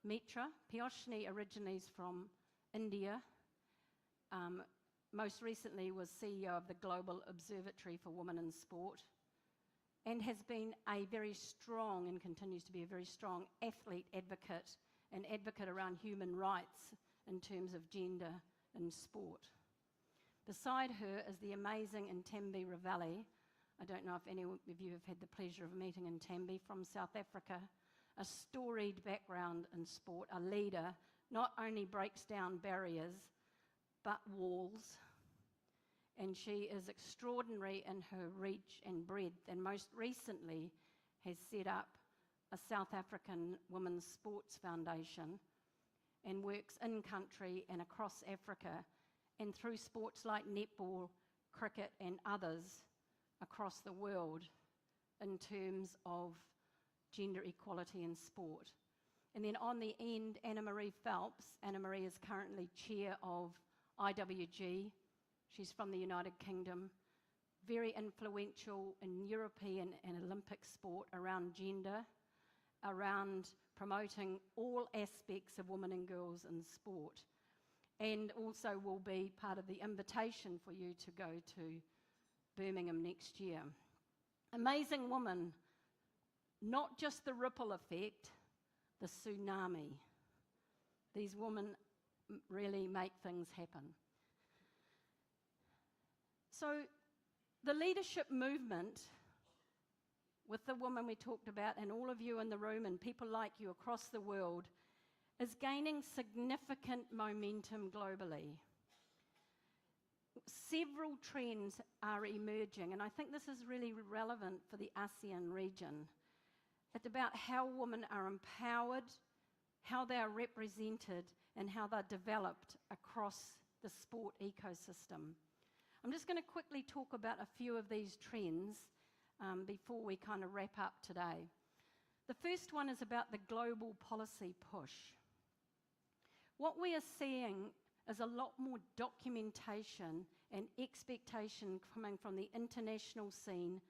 [SPEAKER 5] Mitra. Piyushni originates from India. Most recently was CEO of the Global Observatory for Women in Sport, and has been a very strong, and continues to be a very strong athlete advocate, an advocate around human rights in terms of gender in sport. Beside her is the amazing Ntambi Ravelli. I don't know if any of you have had the pleasure of meeting Ntambi, from South Africa. A storied background in sport, a leader, not only breaks down barriers, but walls. And she is extraordinary in her reach and breadth, and most recently has set up a South African Women's Sports Foundation and works in country and across Africa, and through sports like netball, cricket and others across the world in terms of gender equality in sport. And then on the end, Anna Marie Phelps. Anna Marie is currently chair of IWG. She's from the United Kingdom, very influential in European and Olympic sport around gender, around promoting all aspects of women and girls in sport, and also will be part of the invitation for you to go to Birmingham next year. Amazing woman, not just the ripple effect, the tsunami. These women really make things happen. So the leadership movement, with the women we talked about and all of you in the room and people like you across the world, is gaining significant momentum globally. Several trends are emerging, and I think this is really relevant for the Asean region. It's about how women are empowered, how they are represented, and how they're developed across the sport ecosystem. I'm just going to quickly talk about a few of these trends before we kind of wrap up today. The first one is about the global policy push. What we are seeing is a lot more documentation and expectation coming from the international scene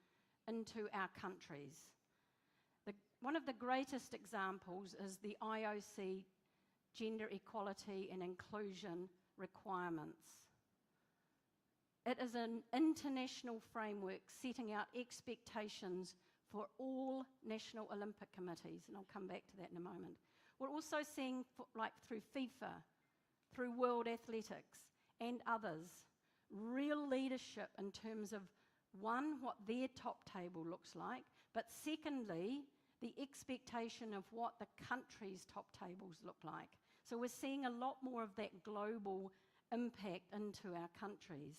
[SPEAKER 5] into our countries. One of the greatest examples is the IOC gender equality and inclusion requirements. It is an international framework setting out expectations for all national Olympic committees, and I'll come back to that in a moment. We're also seeing, like through FIFA, through World Athletics and others, real leadership in terms of, one, what their top table looks like, but secondly, the expectation of what the country's top tables look like. So we're seeing a lot more of that global impact into our countries,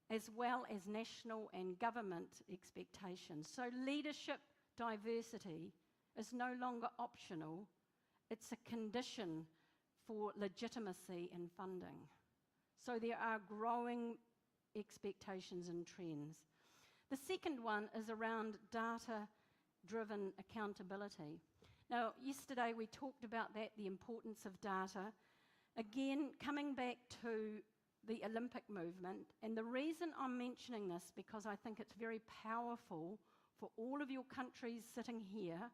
[SPEAKER 5] as well as national and government expectations. So leadership diversity is no longer optional, it's a condition for legitimacy and funding. So there are growing expectations and trends. The second one is around data data-driven accountability. Now, yesterday we talked about that, the importance of data. Again, coming back to the Olympic movement, and the reason I'm mentioning this because I think it's very powerful for all of your countries sitting here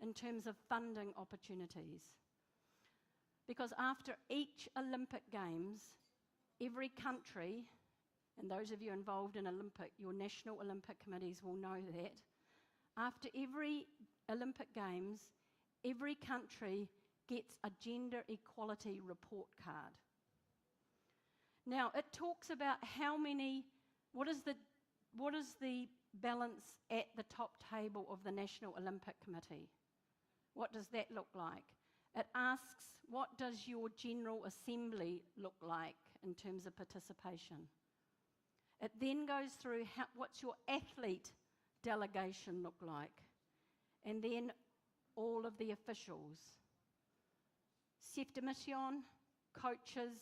[SPEAKER 5] in terms of funding opportunities. Because after each Olympic Games, every country, and those of you involved in your national Olympic committees will know that, after every Olympic Games, every country gets a gender equality report card. Now, it talks about what is the balance at the top table of the National Olympic Committee? What does that look like? It asks, what does your General Assembly look like in terms of participation? It then goes through what's your athlete delegation look like? And then all of the officials. Chef de mission, coaches,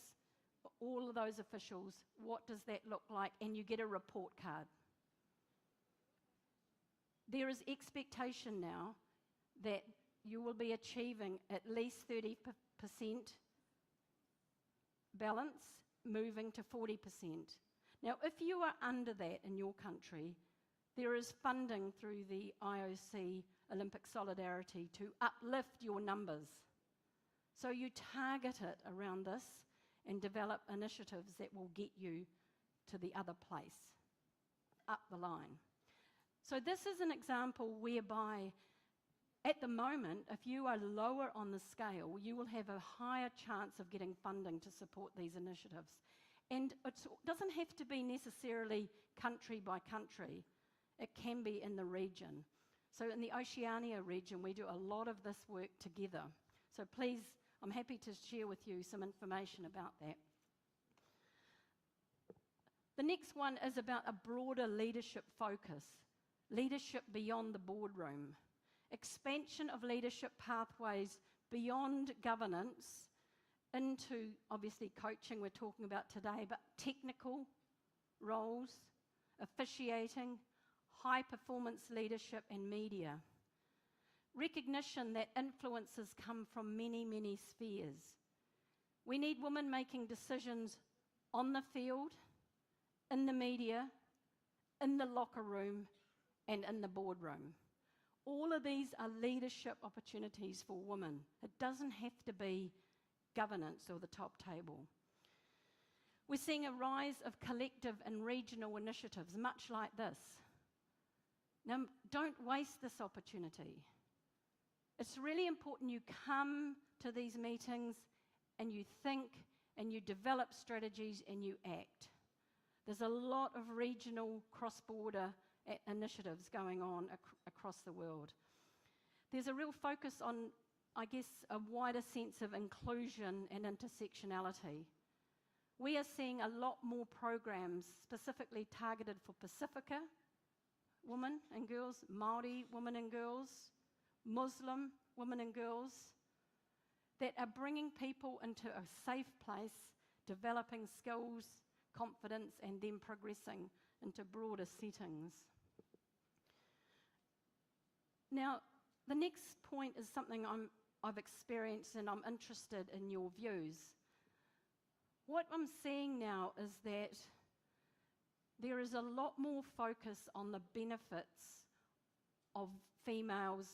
[SPEAKER 5] all of those officials, what does that look like? And you get a report card. There is expectation now that you will be achieving at least 30% balance, moving to 40%. Now, if you are under that in your country, there is funding through the IOC Olympic Solidarity to uplift your numbers. So you target it around this and develop initiatives that will get you to the other place, up the line. So this is an example whereby, at the moment, if you are lower on the scale, you will have a higher chance of getting funding to support these initiatives. And it doesn't have to be necessarily country by country. It can be in the region. So in the Oceania region, we do a lot of this work together. So please, I'm happy to share with you some information about that. The next one is about a broader leadership focus, leadership beyond the boardroom, expansion of leadership pathways beyond governance into, obviously, coaching we're talking about today, but technical roles, officiating, high-performance leadership and media. Recognition that influences come from many, many spheres. We need women making decisions on the field, in the media, in the locker room, and in the boardroom. All of these are leadership opportunities for women. It doesn't have to be governance or the top table. We're seeing a rise of collective and regional initiatives, much like this. Now, don't waste this opportunity. It's really important you come to these meetings and you think and you develop strategies and you act. There's a lot of regional cross-border initiatives going on across the world. There's a real focus on, I guess, a wider sense of inclusion and intersectionality. We are seeing a lot more programs specifically targeted for Pacifica women and girls, Māori women and girls, Muslim women and girls, that are bringing people into a safe place, developing skills, confidence, and then progressing into broader settings. Now, the next point is something I've experienced and I'm interested in your views. What I'm seeing now is that there is a lot more focus on the benefits of females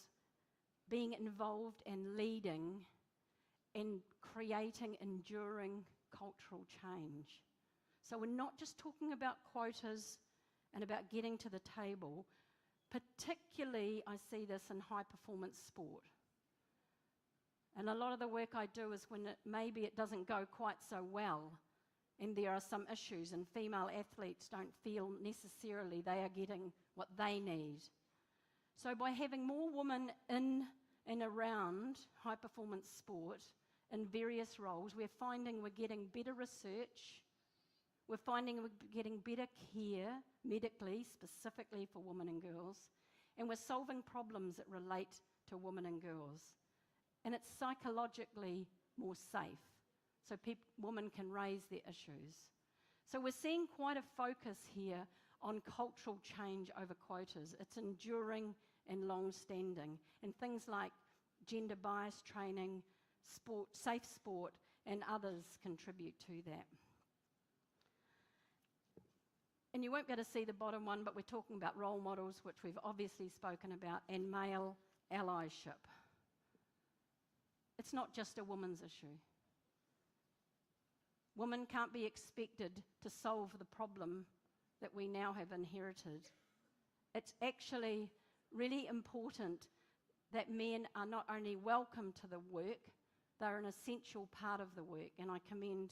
[SPEAKER 5] being involved and leading and creating enduring cultural change. So we're not just talking about quotas and about getting to the table. Particularly, I see this in high-performance sport. And a lot of the work I do is when maybe it doesn't go quite so well, and there are some issues, and female athletes don't feel necessarily they are getting what they need. So by having more women in and around high-performance sport in various roles, we're finding we're getting better research, we're finding we're getting better care medically, specifically for women and girls, and we're solving problems that relate to women and girls. And it's psychologically more safe, so women can raise their issues. So we're seeing quite a focus here on cultural change over quotas. It's enduring and long-standing. And things like gender bias training, sport, safe sport, and others contribute to that. And you won't be able to see the bottom one, but we're talking about role models, which we've obviously spoken about, and male allyship. It's not just a women's issue. Women can't be expected to solve the problem that we now have inherited. It's actually really important that men are not only welcome to the work, they're an essential part of the work. And I commend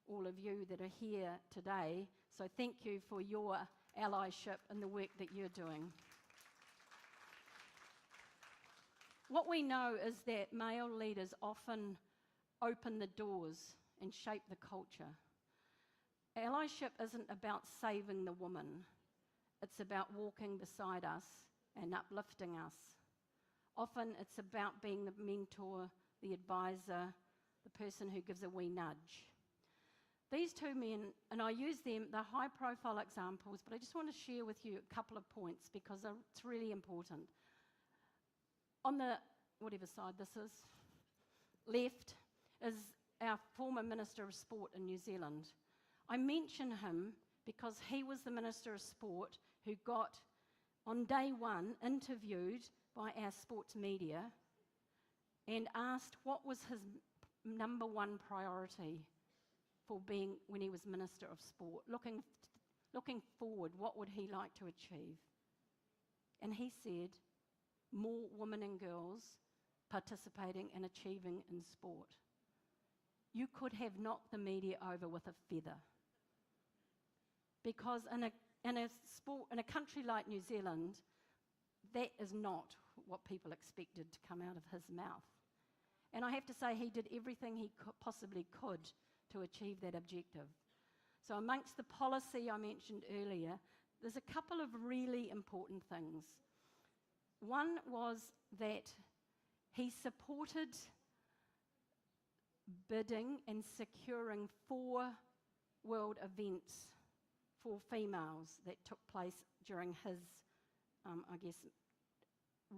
[SPEAKER 5] all of you that are here today. So thank you for your allyship and the work that you're doing. What we know is that male leaders often open the doors and shape the culture. Allyship isn't about saving the woman. It's about walking beside us and uplifting us. Often it's about being the mentor, the advisor, the person who gives a wee nudge. These two men, and I use them, they're high-profile examples, but I just want to share with you a couple of points because it's really important. On the, whatever side this is, left is our former Minister of Sport in New Zealand. I mention him because he was the Minister of Sport who got, on day one, interviewed by our sports media and asked what was his number one priority for being when he was Minister of Sport. Looking forward, what would he like to achieve? And he said, more women and girls participating and achieving in sport. You could have knocked the media over with a feather. Because in a country like New Zealand, that is not what people expected to come out of his mouth. And I have to say, he did everything he possibly could to achieve that objective. So amongst the policy I mentioned earlier, there's a couple of really important things. One was that he supported bidding and securing 4 world events for females that took place during his,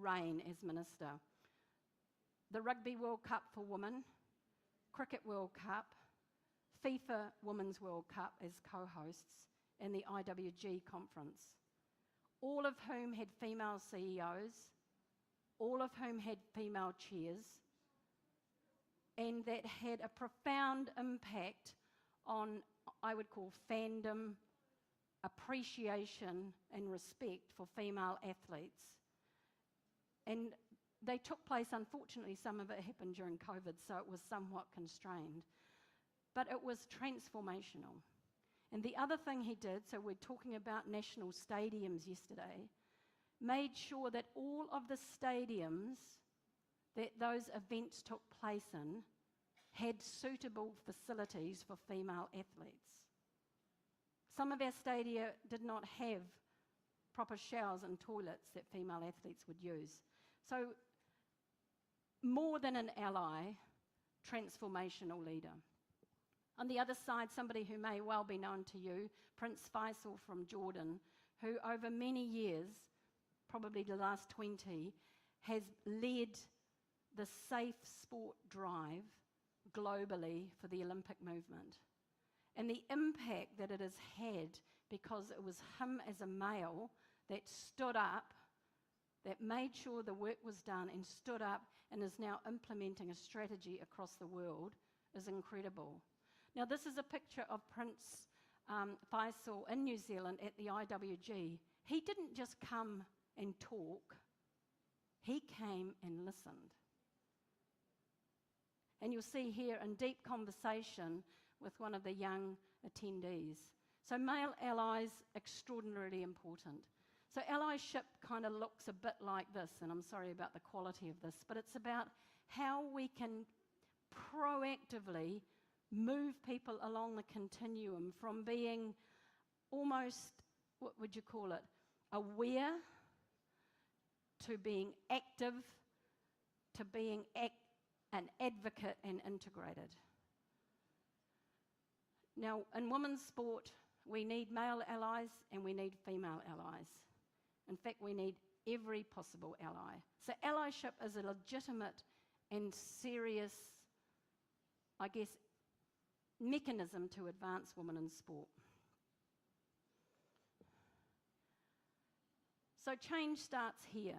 [SPEAKER 5] reign as minister. The Rugby World Cup for women, Cricket World Cup, FIFA Women's World Cup as co-hosts, and the IWG conference, all of whom had female CEOs, all of whom had female chairs, and that had a profound impact on, I would call, fandom, appreciation and respect for female athletes. And they took place, unfortunately, some of it happened during COVID, so it was somewhat constrained. But it was transformational. And the other thing he did, so we're talking about national stadiums yesterday, made sure that all of the stadiums that those events took place in had suitable facilities for female athletes. Some of our stadia did not have proper showers and toilets that female athletes would use. So, more than an ally, transformational leader. On the other side, somebody who may well be known to you, Prince Faisal from Jordan, who over many years, probably the last 20, has led the safe sport drive globally for the Olympic movement. And the impact that it has had, because it was him as a male that stood up, that made sure the work was done and stood up and is now implementing a strategy across the world, is incredible. Now, this is a picture of Prince Faisal in New Zealand at the IWG. He didn't just come and talk, he came and listened. And you'll see here in deep conversation with one of the young attendees. So male allies, extraordinarily important. So allyship kind of looks a bit like this, and I'm sorry about the quality of this, but it's about how we can proactively move people along the continuum from being almost, what would you call it, aware, to being active, to being an advocate and integrated. Now, in women's sport, we need male allies and we need female allies. In fact, we need every possible ally. So allyship is a legitimate and serious, I guess, mechanism to advance women in sport. So change starts here.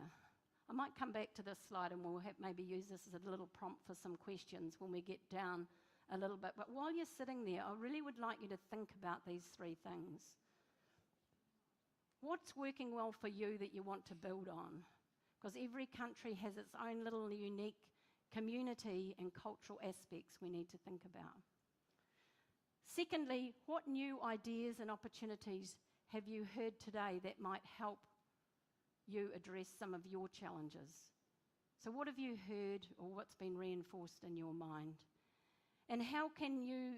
[SPEAKER 5] I might come back to this slide and we'll maybe use this as a little prompt for some questions when we get down a little bit. But while you're sitting there, I really would like you to think about these three things. What's working well for you that you want to build on? Because every country has its own little unique community and cultural aspects we need to think about. Secondly, what new ideas and opportunities have you heard today that might help you address some of your challenges? So what have you heard or what's been reinforced in your mind? And how can you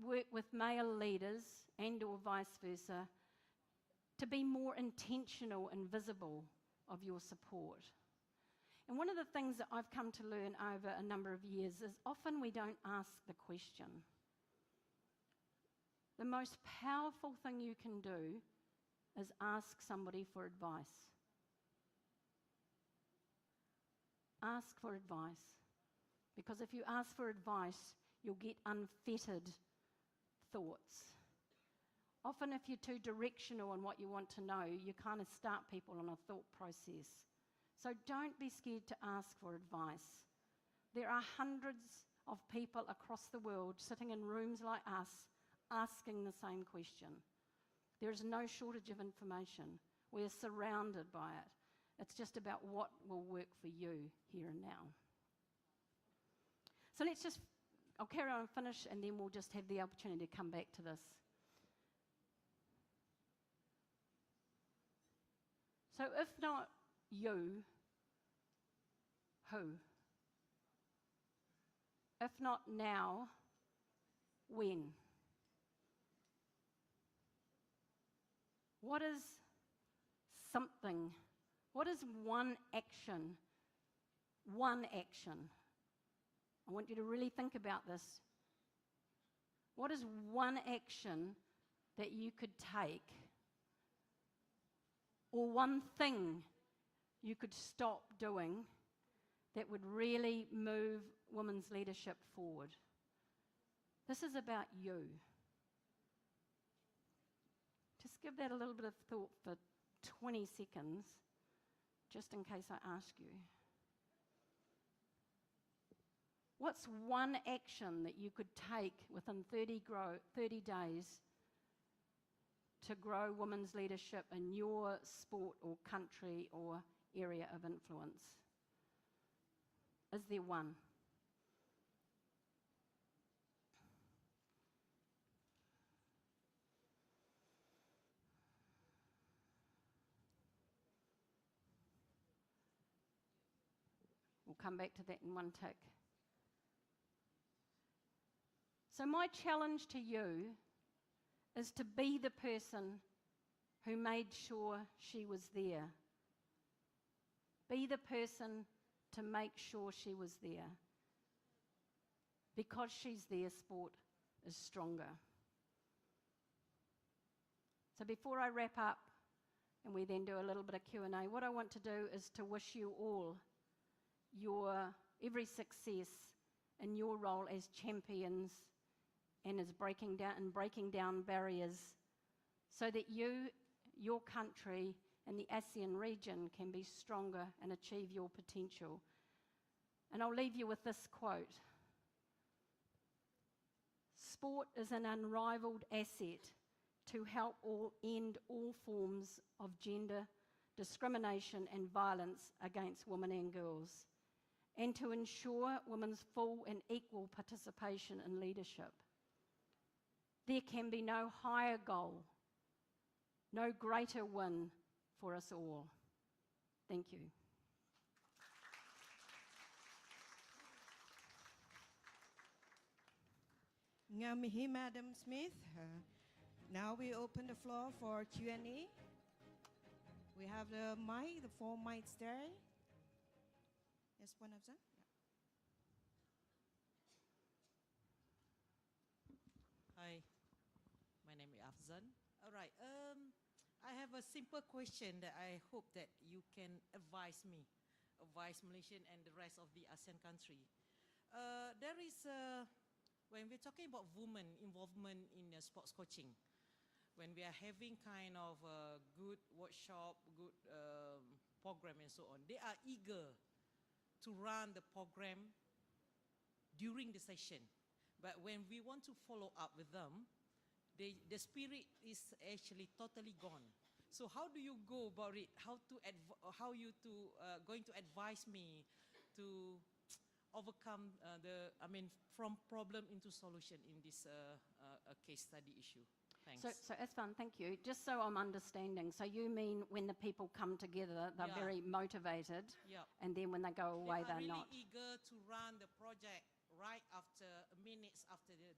[SPEAKER 5] work with male leaders and or vice versa to be more intentional and visible of your support? And one of the things that I've come to learn over a number of years is often we don't ask the question. The most powerful thing you can do is ask somebody for advice. Ask for advice. Because if you ask for advice, you'll get unfettered thoughts. Often if you're too directional on what you want to know, you kind of start people on a thought process. So don't be scared to ask for advice. There are hundreds of people across the world sitting in rooms like us asking the same question. There is no shortage of information. We are surrounded by it. It's just about what will work for you here and now. So I'll carry on and finish, and then we'll just have the opportunity to come back to this. So if not you, who? If not now, when? What is something? What is one action? One action. I want you to really think about this. What is one action that you could take? Or one thing you could stop doing that would really move women's leadership forward? This is about you. Just give that a little bit of thought for 20 seconds, just in case I ask you. What's one action that you could take within 30 days to grow women's leadership in your sport or country or area of influence? Is there one? We'll come back to that in one tick. So my challenge to you is to be the person who made sure she was there. Be the person to make sure she was there. Because she's there, sport is stronger. So before I wrap up, and we then do a little bit of Q&A, what I want to do is to wish you all every success in your role as champions and as breaking down barriers, so that you, your country, and the Asean region can be stronger and achieve your potential. And I'll leave you with this quote. Sport is an unrivaled asset to help end all forms of gender discrimination and violence against women and girls, and to ensure women's full and equal participation in leadership. There can be no higher goal, no greater win for us all. Thank you.
[SPEAKER 3] Ngā mihi, Madam Smith. Now we open the floor for Q&A. We have the mic, the 4 mics there. Yes, one of them.
[SPEAKER 17] Hi, my name is Afzan. All right. I have a simple question that I hope that you can advise me, advise Malaysian and the rest of the ASEAN country. There is, when we're talking about women involvement in sports coaching, when we are having kind of a good workshop, good program and so on, they are eager to run the program during the session. But when we want to follow up with them, the spirit is actually totally gone. So how do you go about it? How you going to advise me to overcome from problem into solution in this case study issue? Thanks.
[SPEAKER 5] So Asfan, thank you. Just so I'm understanding, so you mean when the people come together, they're very motivated, and then when they go away, they're
[SPEAKER 17] really
[SPEAKER 5] not?
[SPEAKER 17] Eager to run the project right after minutes after the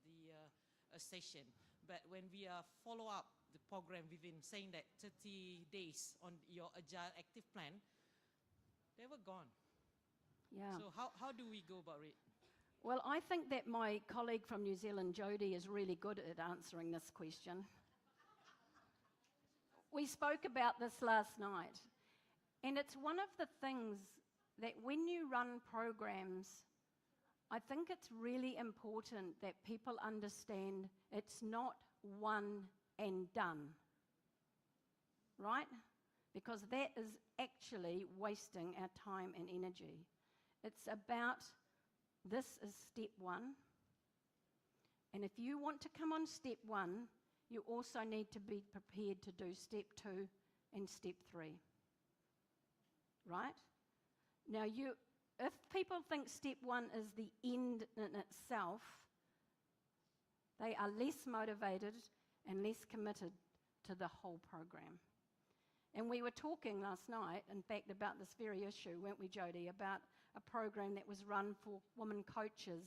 [SPEAKER 17] session. But when we follow up the program within saying that 30 days on your agile active plan, they were gone.
[SPEAKER 5] Yeah.
[SPEAKER 17] So how do we go about it?
[SPEAKER 5] Well, I think that my colleague from New Zealand, Jodie, is really good at answering this question. We spoke about this last night, and it's one of the things that when you run programs, I think it's really important that people understand it's not one and done, right? Because that is actually wasting our time and energy. It's about, this is step one, and if you want to come on step one, you also need to be prepared to do step 2 and step 3, right? Now, if people think step 1 is the end in itself, they are less motivated and less committed to the whole program. And we were talking last night, in fact, about this very issue, weren't we, Jodie, about a program that was run for women coaches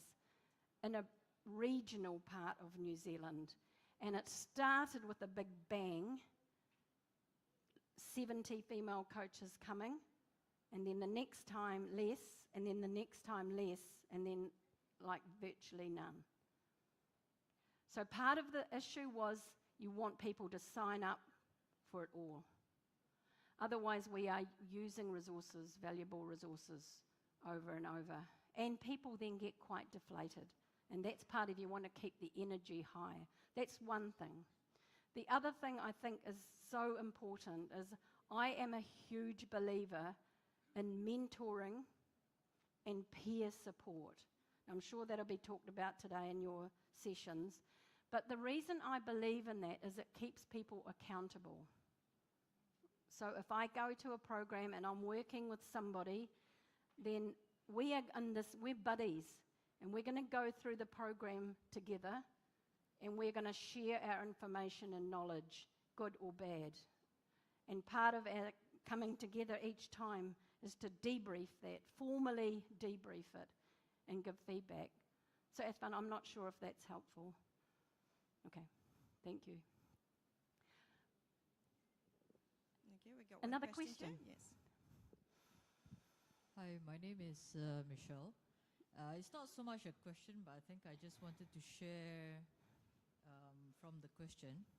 [SPEAKER 5] in a regional part of New Zealand. And it started with a big bang, 70 female coaches coming, and then the next time less, and then the next time less, and then like virtually none. So part of the issue was you want people to sign up for it all. Otherwise, we are using resources, valuable resources, over and over. And people then get quite deflated. And that's part of, you want to keep the energy high. That's one thing. The other thing I think is so important is I am a huge believer in mentoring and peer support. I'm sure that'll be talked about today in your sessions. But the reason I believe in that is it keeps people accountable. So if I go to a program and I'm working with somebody, then we're buddies, and we're going to go through the program together, and we're going to share our information and knowledge, good or bad. And part of our coming together each time is to debrief that, formally debrief it, and give feedback. So Asfan, I'm not sure if that's helpful. Okay, thank you.
[SPEAKER 3] Okay, we got
[SPEAKER 5] Another
[SPEAKER 3] one question.
[SPEAKER 5] question?
[SPEAKER 3] Yes.
[SPEAKER 18] Hi, my name is Michelle. It's not so much a question, but I think I just wanted to share from the question.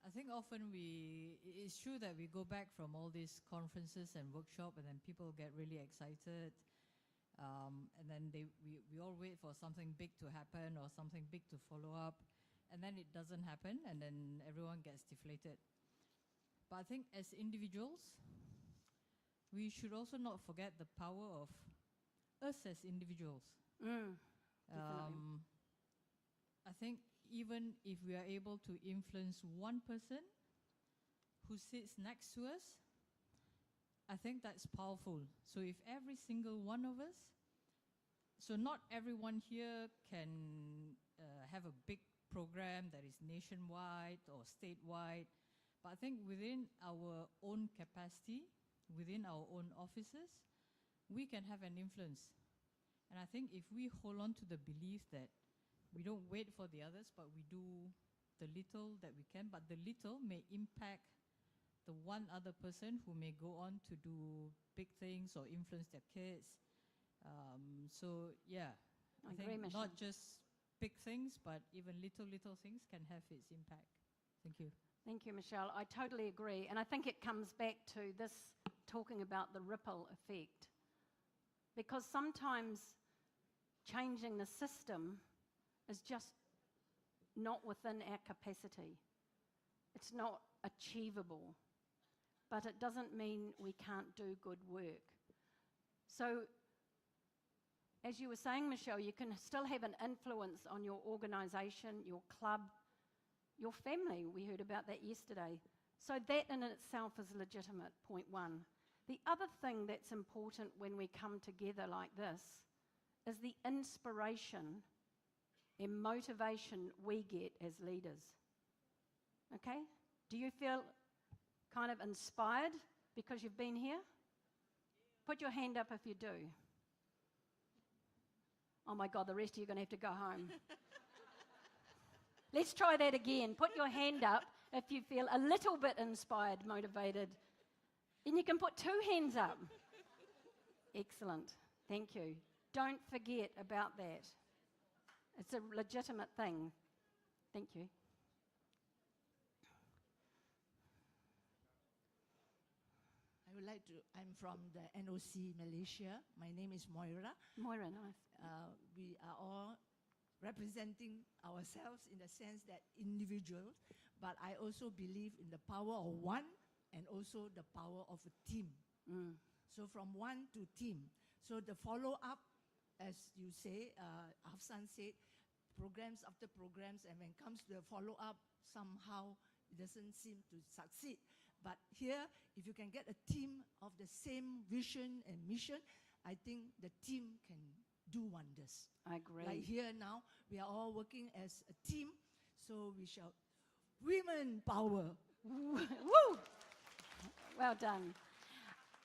[SPEAKER 18] I think often it's true that we go back from all these conferences and workshops, and then people get really excited, and then we all wait for something big to happen or something big to follow up, and then it doesn't happen, and then everyone gets deflated. But I think as individuals, we should also not forget the power of us as individuals. I think even if we are able to influence one person who sits next to us, I think that's powerful. So if every single one of us, so not everyone here can have a big program that is nationwide or statewide, but I think within our own capacity, within our own offices, we can have an influence. And I think if we hold on to the belief that we don't wait for the others, but we do the little that we can, but the little may impact the one other person who may go on to do big things or influence their kids. So yeah, I think not just big things, but even little things can have its impact. Thank you.
[SPEAKER 5] Thank you, Michelle. I totally agree. And I think it comes back to this talking about the ripple effect. Because sometimes changing the system is just not within our capacity. It's not achievable. But it doesn't mean we can't do good work. So, as you were saying, Michelle, you can still have an influence on your organisation, your club, your family. We heard about that yesterday. So that in itself is legitimate, point one. The other thing that's important when we come together like this is the inspiration and motivation we get as leaders. Okay? Do you feel kind of inspired because you've been here? Put your hand up if you do. Oh my God, the rest of you are going to have to go home. Let's try that again. Put your hand up if you feel a little bit inspired, motivated. And you can put 2 hands up. Excellent. Thank you. Don't forget about that. It's a legitimate thing. Thank you.
[SPEAKER 19] I would like to, I'm from the NOC Malaysia. My name is Moira.
[SPEAKER 5] Moira, nice.
[SPEAKER 19] We are all representing ourselves in the sense that individuals, but I also believe in the power of one and also the power of a team. So from one to team. So the follow-up, as you say, Afsan said, programs after programs, and when it comes to the follow-up, somehow it doesn't seem to succeed. But here, if you can get a team of the same vision and mission, I think the team can do wonders.
[SPEAKER 5] I agree.
[SPEAKER 19] Like here now, we are all working as a team, so we shout, women power.
[SPEAKER 5] Woo! Well done.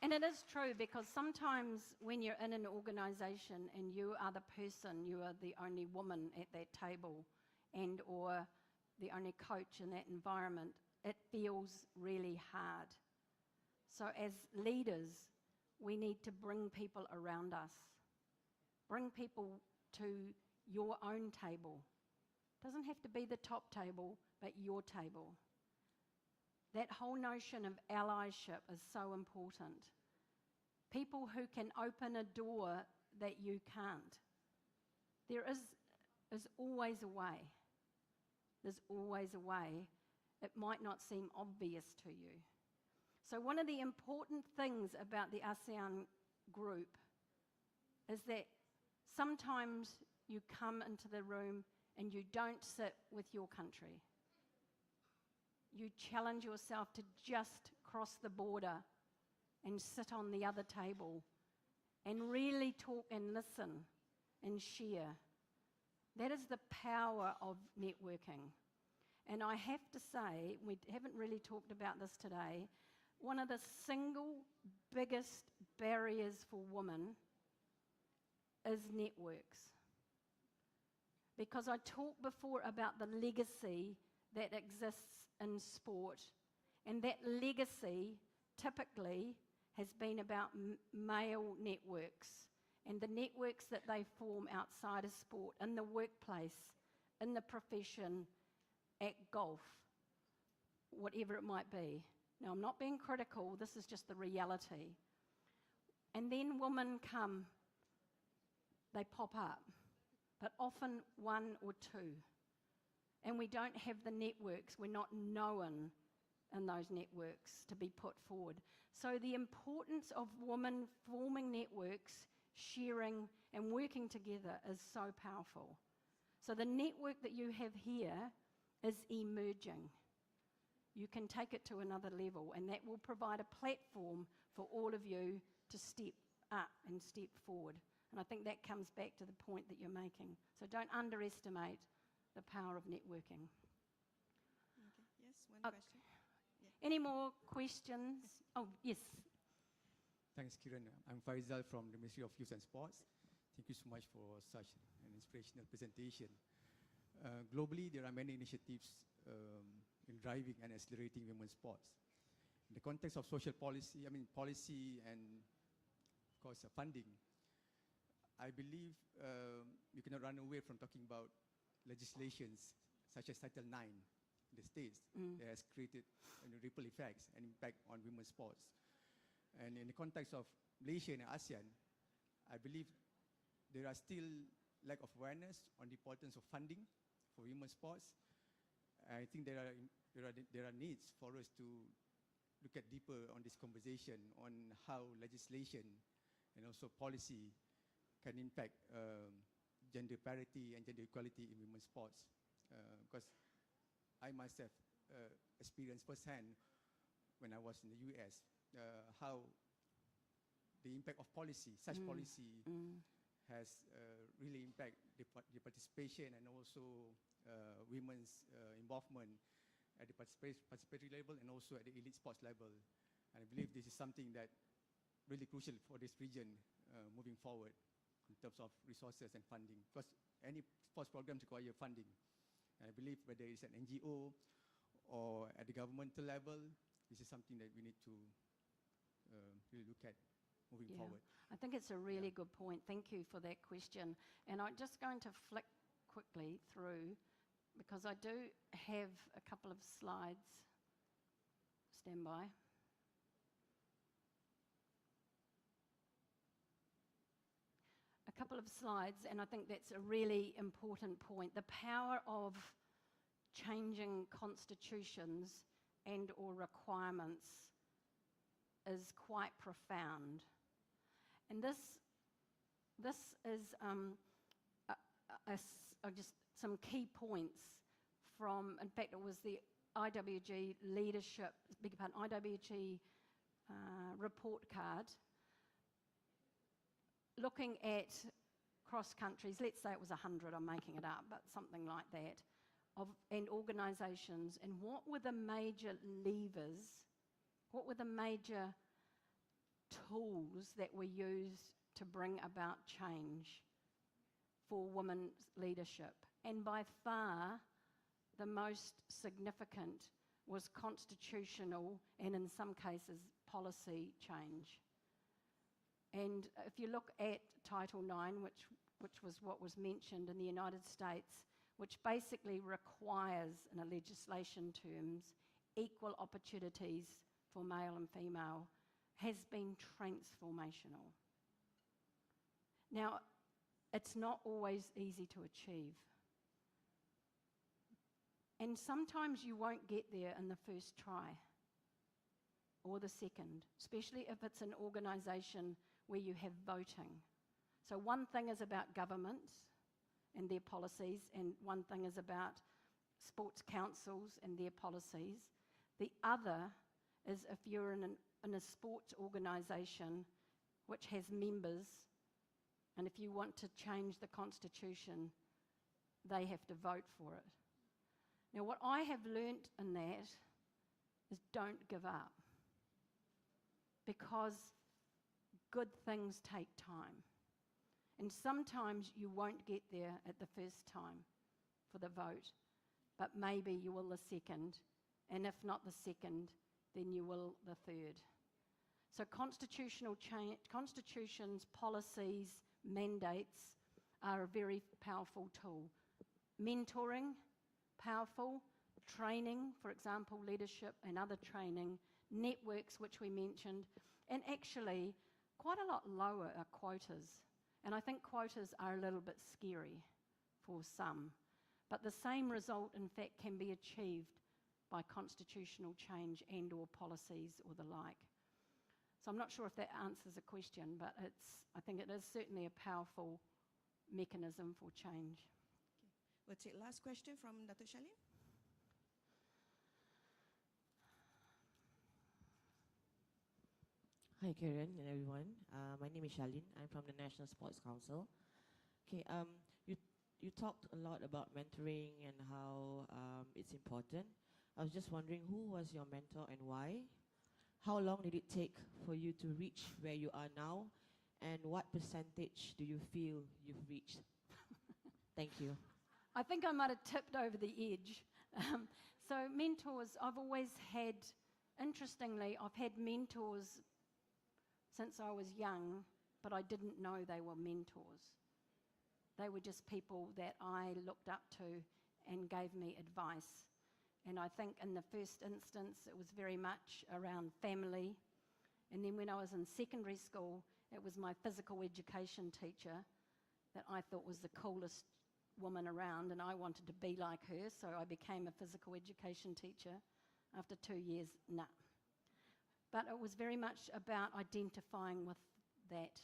[SPEAKER 5] And it is true, because sometimes when you're in an organisation and you are the person, you are the only woman at that table and or the only coach in that environment, it feels really hard. So as leaders, we need to bring people around us. Bring people to your own table. Doesn't have to be the top table, but your table. That whole notion of allyship is so important. People who can open a door that you can't. There is always a way. There's always a way. It might not seem obvious to you. So one of the important things about the ASEAN group is that sometimes you come into the room and you don't sit with your country. You challenge yourself to just cross the border and sit on the other table and really talk and listen and share. That is the power of networking. And I have to say, we haven't really talked about this today, one of the single biggest barriers for women is networks. Because I talked before about the legacy that exists in sport, and that legacy typically has been about male networks and the networks that they form outside of sport, in the workplace, in the profession, at golf, whatever it might be. Now, I'm not being critical, this is just the reality. And then women come, they pop up, but often one or two. And we don't have the networks, we're not known in those networks to be put forward. So the importance of women forming networks, sharing and working together is so powerful. So the network that you have here is emerging. You can take it to another level, and that will provide a platform for all of you to step up and step forward. And I think that comes back to the point that you're making. So don't underestimate the power of networking.
[SPEAKER 3] Okay. Yes, one question. Yeah.
[SPEAKER 5] Any more questions? Oh, yes.
[SPEAKER 20] Thanks, Kiran. I'm Faisal from the Ministry of Youth and Sports. Thank you so much for such an inspirational presentation. Globally, there are many initiatives in driving and accelerating women's sports. In the context of social policy, policy and, of course, funding, I believe you cannot run away from talking about legislations such as Title IX, the States that has created ripple effects and impact on women's sports. And in the context of Malaysia and ASEAN, I believe there are still lack of awareness on the importance of funding for women's sports. I think there are needs for us to look at deeper on this conversation on how legislation and also policy can impact gender parity and gender equality in women's sports. Because I myself experienced firsthand when I was in the US how the impact of policy, such policy has really impact the participation and also women's involvement at the participatory level and also at the elite sports level. And I believe this is something that really crucial for this region moving forward in terms of resources and funding, because any sports programs require funding. And I believe whether it's an NGO or at the governmental level, this is something that we need to really look at moving forward.
[SPEAKER 5] I think it's a really good point. Thank you for that question. And I'm just going to flick quickly through, because I do have a couple of slides. Stand by. A couple of slides, and I think that's a really important point. The power of changing constitutions and or requirements is quite profound. And this is just some key points from, in fact, it was the IWG leadership, IWG report card, looking at cross countries, let's say it was 100, I'm making it up, but something like that, and organisations, and what were the major levers, what were the major tools that were used to bring about change for women's leadership. And by far, the most significant was constitutional and in some cases policy change. And if you look at Title IX, which was what was mentioned in the United States, which basically requires, in a legislation terms, equal opportunities for male and female, has been transformational. Now, it's not always easy to achieve. And sometimes you won't get there in the first try or the second, especially if it's an organisation where you have voting. So one thing is about governments and their policies, and one thing is about sports councils and their policies. The other is if you're in a sports organisation which has members, and if you want to change the constitution, they have to vote for it. Now, what I have learnt in that is don't give up, because good things take time. And sometimes you won't get there at the first time for the vote, but maybe you will the second, and if not the second, then you will the third. So constitutional change, constitutions, policies, mandates are a very powerful tool. Mentoring, powerful. Training, for example, leadership and other training. Networks, which we mentioned. And actually, quite a lot lower are quotas. And I think quotas are a little bit scary for some. But the same result, in fact, can be achieved by constitutional change and or policies or the like. So I'm not sure if that answers the question, but I think it is certainly a powerful mechanism for change.
[SPEAKER 3] Okay. We'll take last question from Dr. Shalin.
[SPEAKER 21] Hi, Karen and everyone. My name is Shalin. I'm from the National Sports Council. Okay, you talked a lot about mentoring and how it's important. I was just wondering, who was your mentor and why? How long did it take for you to reach where you are now? And what percentage do you feel you've reached? Thank you.
[SPEAKER 5] I think I might have tipped over the edge. So mentors, I've always had, interestingly, I've had mentors since I was young, but I didn't know they were mentors. They were just people that I looked up to and gave me advice. And I think in the first instance, it was very much around family. And then when I was in secondary school, it was my physical education teacher that I thought was the coolest woman around, and I wanted to be like her, so I became a physical education teacher. After 2 years, nah. But it was very much about identifying with that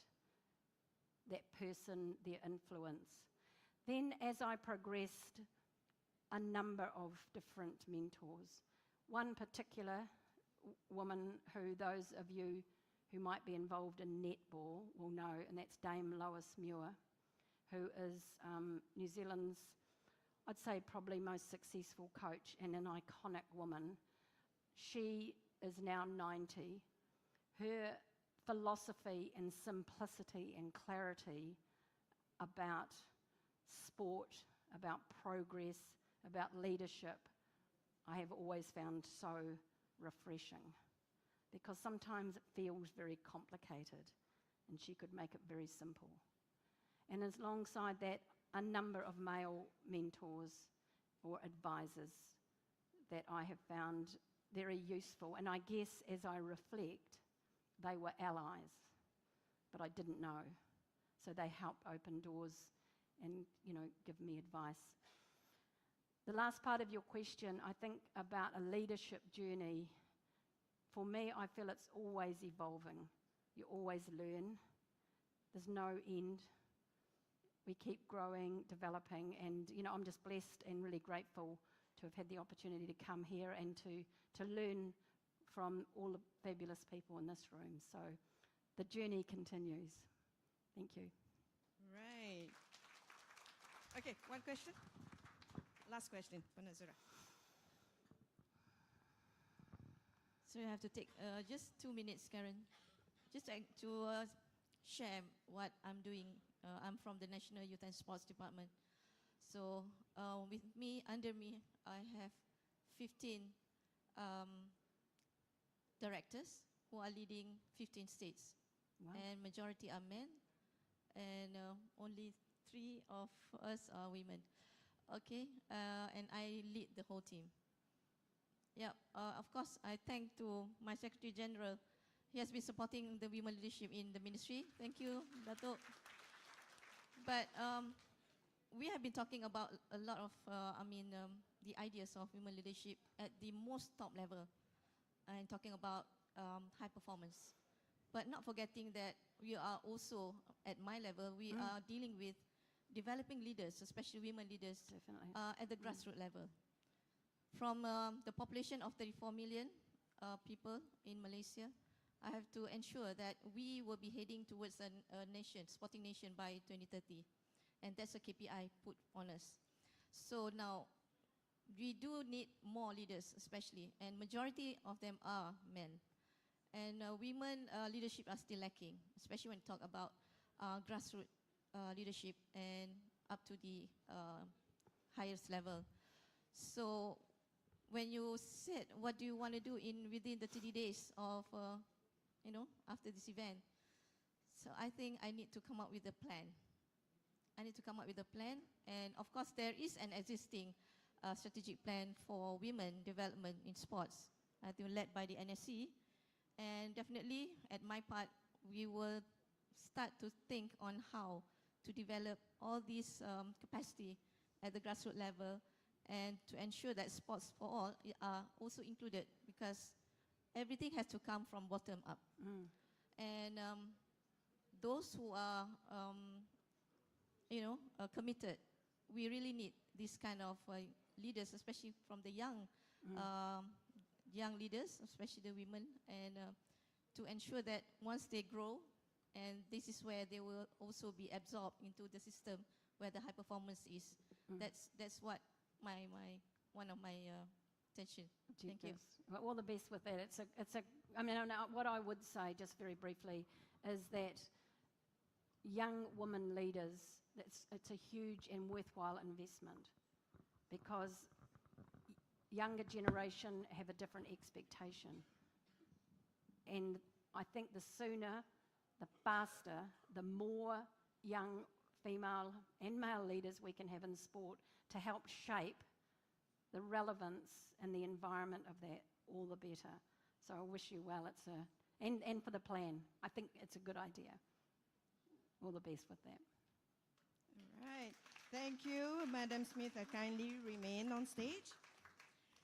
[SPEAKER 5] person, their influence. Then as I progressed, a number of different mentors. One particular woman who those of you who might be involved in netball will know, and that's Dame Lois Muir, who is New Zealand's, I'd say, probably most successful coach and an iconic woman. She is now 90. Her philosophy and simplicity and clarity about sport, about progress, about leadership, I have always found so refreshing, because sometimes it feels very complicated and she could make it very simple. And alongside that, a number of male mentors or advisors that I have found very useful. And I guess as I reflect, they were allies, but I didn't know. So they helped open doors and, give me advice. The last part of your question, I think about a leadership journey. For me, I feel it's always evolving. You always learn. There's no end. We keep growing, developing, and I'm just blessed and really grateful to have had the opportunity to come here and to learn from all the fabulous people in this room. So the journey continues. Thank you.
[SPEAKER 3] Right. Okay, one question. Last question, Panazura.
[SPEAKER 1] So you have to take just 2 minutes, Karen. Just to share what I'm doing. I'm from the National Youth and Sports Department. So under me, I have 15 directors who are leading 15 states.
[SPEAKER 5] Wow.
[SPEAKER 1] And majority are men, and only 3 of us are women. Okay, and I lead the whole team. Yeah, of course, I thank to my Secretary General. He has been supporting the women leadership in the ministry. Thank you, Dato'. But we have been talking about a lot of, the ideas of women leadership at the most top level, and talking about high performance. But not forgetting that we are also, at my level, we are dealing with developing leaders, especially women leaders, at the grassroots level. From the population of 34 million people in Malaysia, I have to ensure that we will be heading towards a nation, sporting nation by 2030. And that's a KPI put on us. So now, we do need more leaders, especially, and majority of them are men. And women leadership are still lacking, especially when you talk about grassroots leadership and up to the highest level. So when you said, what do you want to do within the 30 days of, after this event? So I think I need to come up with a plan. I need to come up with a plan. And of course, there is an existing strategic plan for women development in sports, I think led by the NSC. And definitely, at my part, we will start to think on how to develop all this capacity at the grassroots level, and to ensure that sports for all are also included, because everything has to come from bottom up. And those who are, committed, we really need this kind of leaders, especially from the young leaders, especially the women, and to ensure that once they grow, and this is where they will also be absorbed into the system where the high performance is. That's what one of my attention. Thank you.
[SPEAKER 5] Well, all the best with that. What I would say, just very briefly, is that young women leaders, it's a huge and worthwhile investment, because younger generation have a different expectation. And I think the sooner, the faster, the more young female and male leaders we can have in sport to help shape the relevance and the environment of that, all the better. So I wish you well. And for the plan. I think it's a good idea. All the best with that.
[SPEAKER 3] All right. Thank you, Madam Smith. Kindly remain on stage.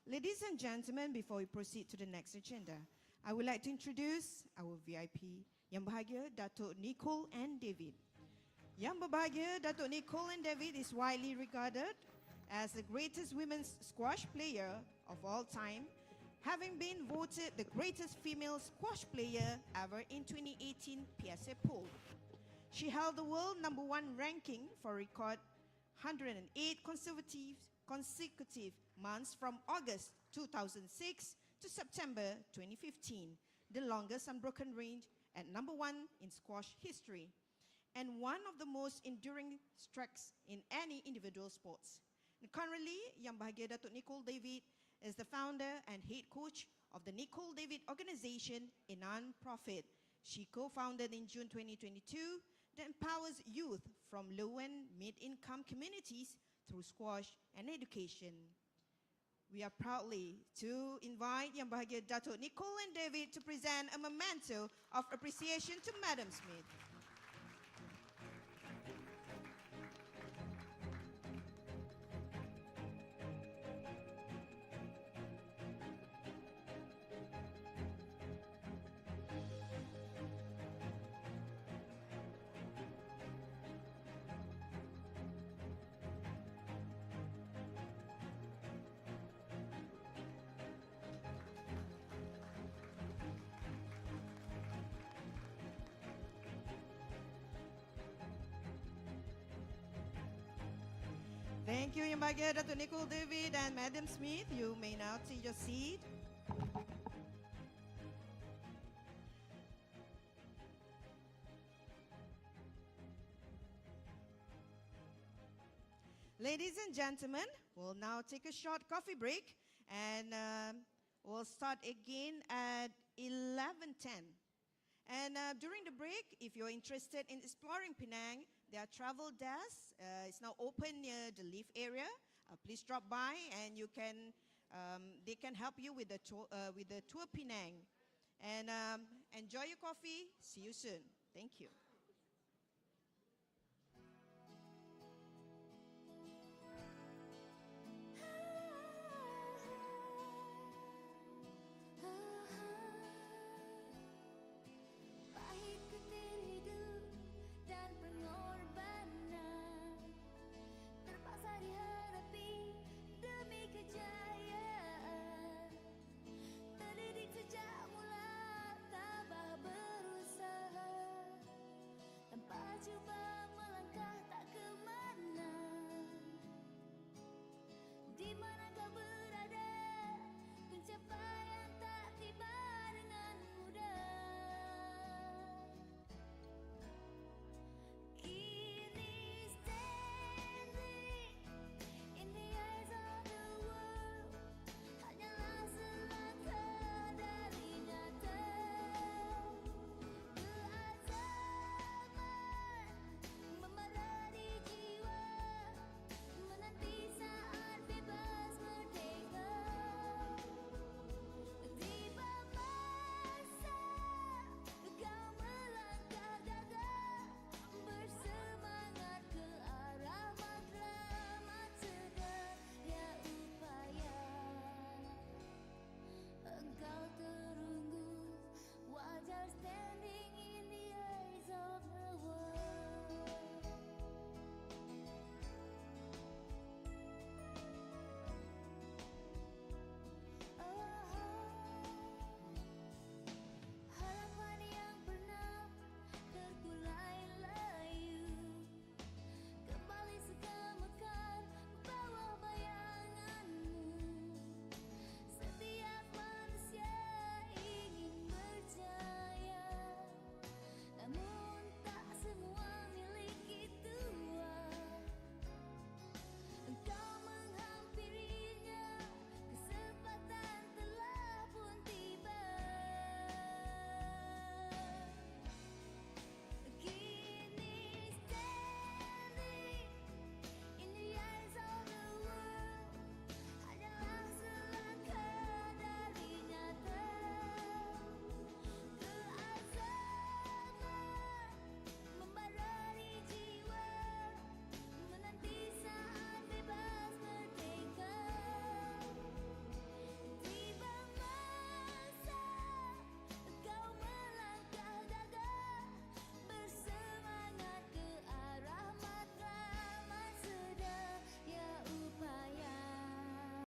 [SPEAKER 3] Ladies and gentlemen, before we proceed to the next agenda, I would like to introduce our VIP, Yang Bahagia Datuk Nicole and David. Yang Berbahagia Datuk Nicole and David is widely regarded as the greatest women's squash player of all time, having been voted the greatest female squash player ever in 2018 PSA poll. She held the world #1 ranking for a record 108 consecutive months from August 2006 to September 2015, the longest unbroken reign at #1 in squash history, and one of the most enduring streaks in any individual sports. And currently, Yang Bahagia Datuk Nicole David is the founder and head coach of the Nicole David organization, a non-profit she co-founded in June 2022 that empowers youth from low and mid-income communities through squash and education. We are proudly to invite Yang Bahagia Datuk Nicole and David to present a memento of appreciation to Madam Smith. Thank you, Yang Bahagia Datuk Nicole David and Madam Smith. You may now take your seat. Ladies and gentlemen, we'll now take a short coffee break and we'll start again at 11:10. And during the break, if you're interested in exploring Penang, there are travel desks. It's now open near the lift area. Please drop by and they can help you with the tour Penang. And enjoy your coffee. See you soon. Thank you.